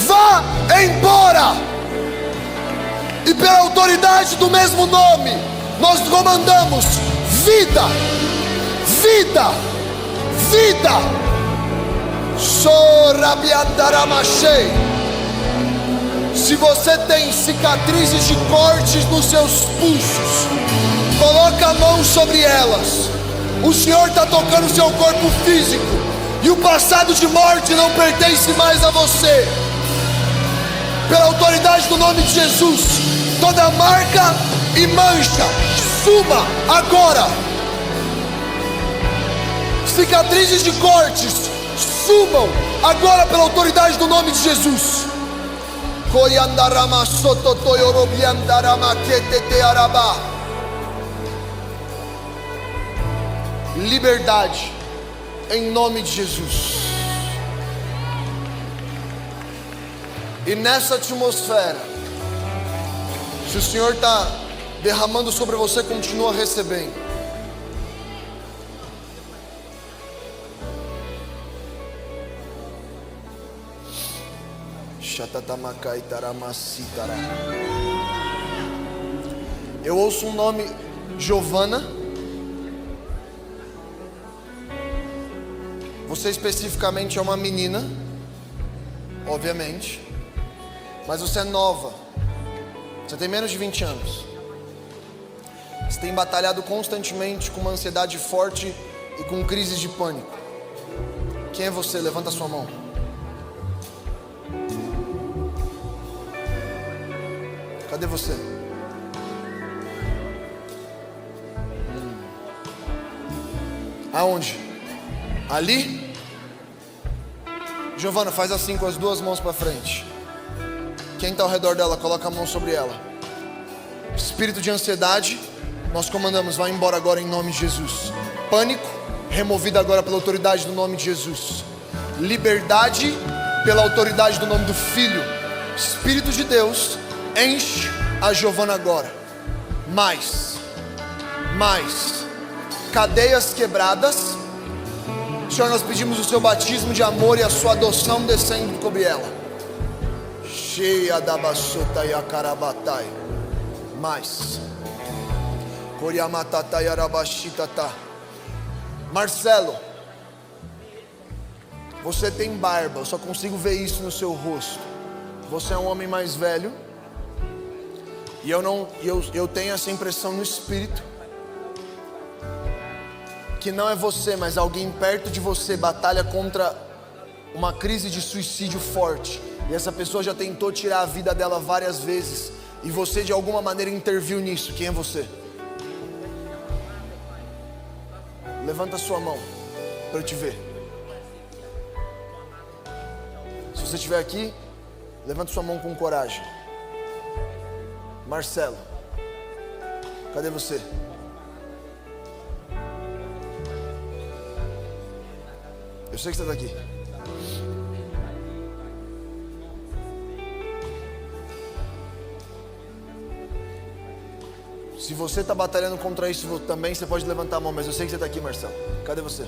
[SPEAKER 1] Vá embora. E pela autoridade do mesmo nome, nós comandamos vida, vida, vida. Se você tem cicatrizes de cortes nos seus pulsos, coloca a mão sobre elas. O Senhor está tocando o seu corpo físico, e o passado de morte não pertence mais a você. Pela autoridade do nome de Jesus, toda marca e mancha suma agora. Cicatrizes de cortes sumam agora pela autoridade do nome de Jesus. Liberdade em nome de Jesus. E nessa atmosfera, se o Senhor está derramando sobre você, continua recebendo. Eu ouço um nome, Giovana. Você especificamente é uma menina, obviamente, mas você é nova. Você tem menos de 20 anos. Você tem batalhado constantemente com uma ansiedade forte e com crises de pânico. Quem é você? Levanta a sua mão. Cadê você? Aonde? Ali? Giovana, faz assim com as duas mãos para frente. Quem está ao redor dela, coloca a mão sobre ela. Espírito de ansiedade, nós comandamos, vai embora agora em nome de Jesus. Pânico, removido agora pela autoridade do nome de Jesus. Liberdade, pela autoridade do nome do Filho. Espírito de Deus, enche a Giovana agora. Mais. Cadeias quebradas. Senhor, nós pedimos o seu batismo de amor e a sua adoção descendo sobre ela. Cheia da baçota e a carabatai. Mais. Coriamatatai arabashitata. Marcelo, você tem barba, eu só consigo ver isso no seu rosto. Você é um homem mais velho. E eu tenho essa impressão no espírito, que não é você, mas alguém perto de você batalha contra uma crise de suicídio forte. E essa pessoa já tentou tirar a vida dela várias vezes, e você de alguma maneira interviu nisso. Quem é você? levanta a sua mão para eu te ver. Se você estiver aqui, levanta sua mão com coragem. Marcelo, cadê você? Eu sei que você está aqui. Se você está batalhando contra isso também, você pode levantar a mão, mas eu sei que você está aqui, Marcelo. Cadê você?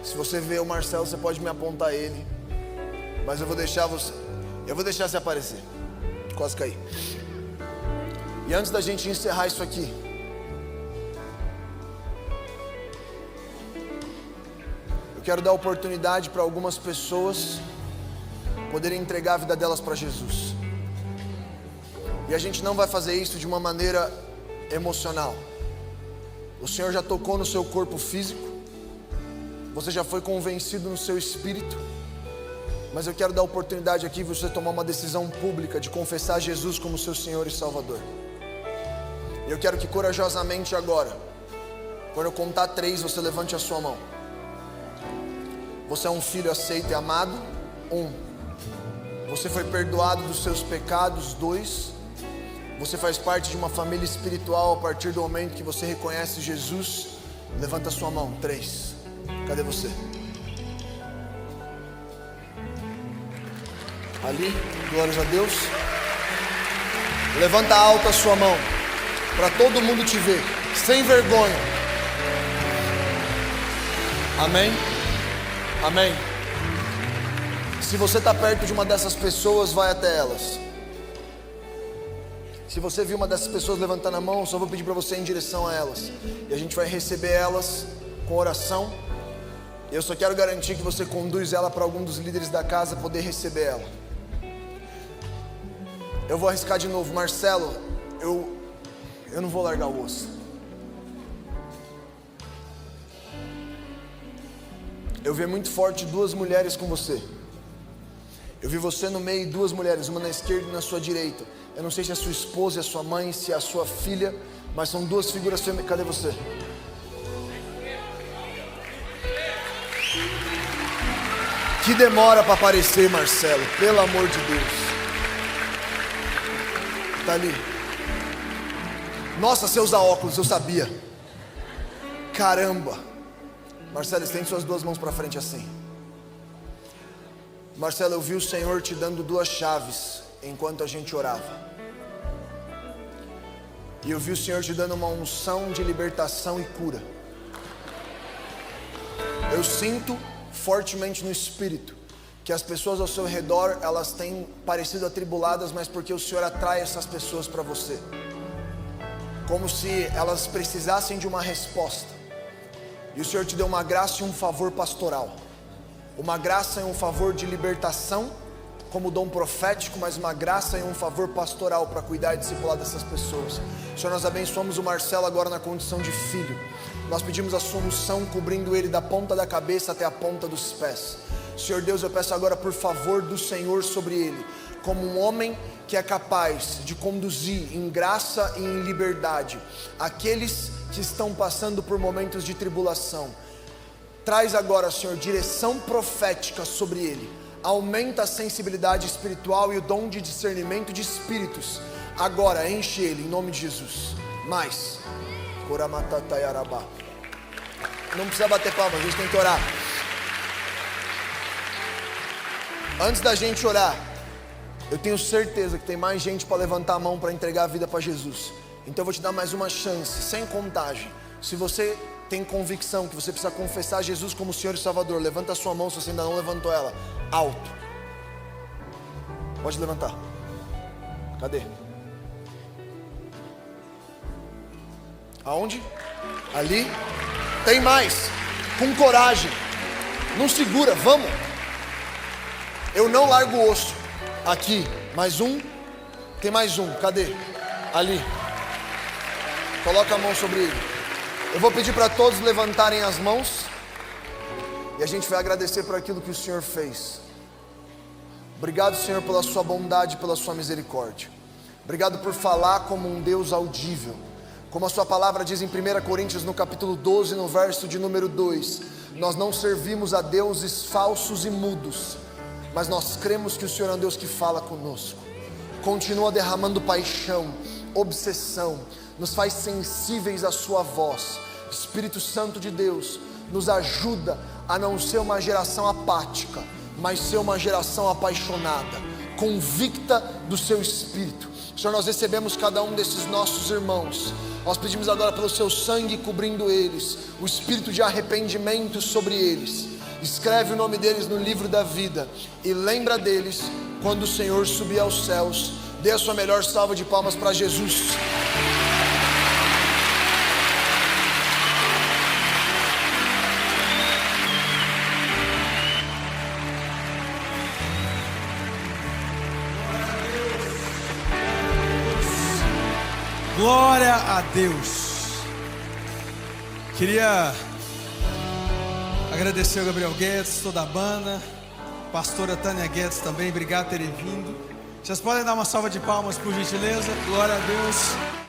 [SPEAKER 1] Se você vê o Marcelo, você pode me apontar ele, mas eu vou deixar você aparecer. Quase caí. E antes da gente encerrar isso aqui, eu quero dar oportunidade para algumas pessoas poderem entregar a vida delas para Jesus. E a gente não vai fazer isso de uma maneira emocional. O Senhor já tocou no seu corpo físico, você já foi convencido no seu espírito, mas eu quero dar oportunidade aqui de você tomar uma decisão pública de confessar Jesus como seu Senhor e Salvador. E eu quero que corajosamente agora, quando eu contar 3, você levante a sua mão. Você é um filho aceito e amado. 1. Você foi perdoado dos seus pecados. 2. Você faz parte de uma família espiritual a partir do momento que você reconhece Jesus. Levanta a sua mão. 3. Cadê você? Ali, glórias a Deus. Levanta alto a sua mão, para todo mundo te ver, sem vergonha. Amém? Amém. Se você está perto de uma dessas pessoas, vai até elas. Se você viu uma dessas pessoas levantando a mão, só vou pedir para você ir em direção a elas. E a gente vai receber elas com oração. Eu só quero garantir que você conduz ela para algum dos líderes da casa poder receber ela. Eu vou arriscar de novo. Marcelo, eu não vou largar o osso. Eu vi muito forte 2 mulheres com você. Eu vi você no meio e 2 mulheres, uma na esquerda e na sua direita. Eu não sei se é a sua esposa, é a sua mãe, se é a sua filha, mas são 2 figuras femininas. Cadê você? Que demora para aparecer, Marcelo, pelo amor de Deus. Tá ali. Nossa, você usa óculos, eu sabia. Caramba. Marcelo, estende suas 2 mãos para frente assim. Marcelo, eu vi o Senhor te dando 2 chaves enquanto a gente orava. E eu vi o Senhor te dando uma unção de libertação e cura. Eu sinto fortemente no Espírito que as pessoas ao seu redor, elas têm parecido atribuladas, mas porque o Senhor atrai essas pessoas para você, como se elas precisassem de uma resposta. E o Senhor te deu uma graça e um favor pastoral, uma graça e um favor de libertação como dom profético, mas uma graça e um favor pastoral para cuidar e discipular dessas pessoas. Senhor, nós abençoamos o Marcelo agora na condição de filho. Nós pedimos a sua unção cobrindo ele da ponta da cabeça até a ponta dos pés. Senhor Deus, eu peço agora por favor do Senhor sobre ele, como um homem que é capaz de conduzir em graça e em liberdade aqueles que estão passando por momentos de tribulação. Traz agora, Senhor, direção profética sobre ele. Aumenta a sensibilidade espiritual e o dom de discernimento de espíritos. Agora enche ele em nome de Jesus. Mais. Não precisa bater palma, a gente tem que orar. Antes da gente orar, eu tenho certeza que tem mais gente para levantar a mão para entregar a vida para Jesus. Então eu vou te dar mais uma chance, sem contagem. Se você tem convicção que você precisa confessar Jesus como Senhor e Salvador, levanta a sua mão se você ainda não levantou ela, alto. Pode levantar. Cadê? Aonde? Ali. Tem mais. Com coragem. Não segura, vamos. Eu não largo o osso. Aqui, mais um. Tem mais um, cadê? Ali. Coloca a mão sobre ele. Eu vou pedir para todos levantarem as mãos. E a gente vai agradecer por aquilo que o Senhor fez. Obrigado, Senhor, pela sua bondade e pela sua misericórdia. Obrigado por falar como um Deus audível. Como a sua palavra diz em 1 Coríntios, no capítulo 12, no verso de número 2, nós não servimos a deuses falsos e mudos, mas nós cremos que o Senhor é um Deus que fala conosco. Continua derramando paixão, obsessão, nos faz sensíveis à sua voz. Espírito Santo de Deus, nos ajuda a não ser uma geração apática, mas ser uma geração apaixonada, convicta do seu Espírito. Senhor, nós recebemos cada um desses nossos irmãos, nós pedimos agora pelo seu sangue cobrindo eles, o espírito de arrependimento sobre eles. Escreve o nome deles no livro da vida e lembra deles quando o Senhor subir aos céus. Dê a sua melhor salva de palmas para Jesus.
[SPEAKER 2] Glória a Deus. Queria agradecer ao Gabriel Guedes, toda a banda, pastora Tânia Guedes também, obrigado por terem vindo. Vocês podem dar uma salva de palmas por gentileza? Glória a Deus.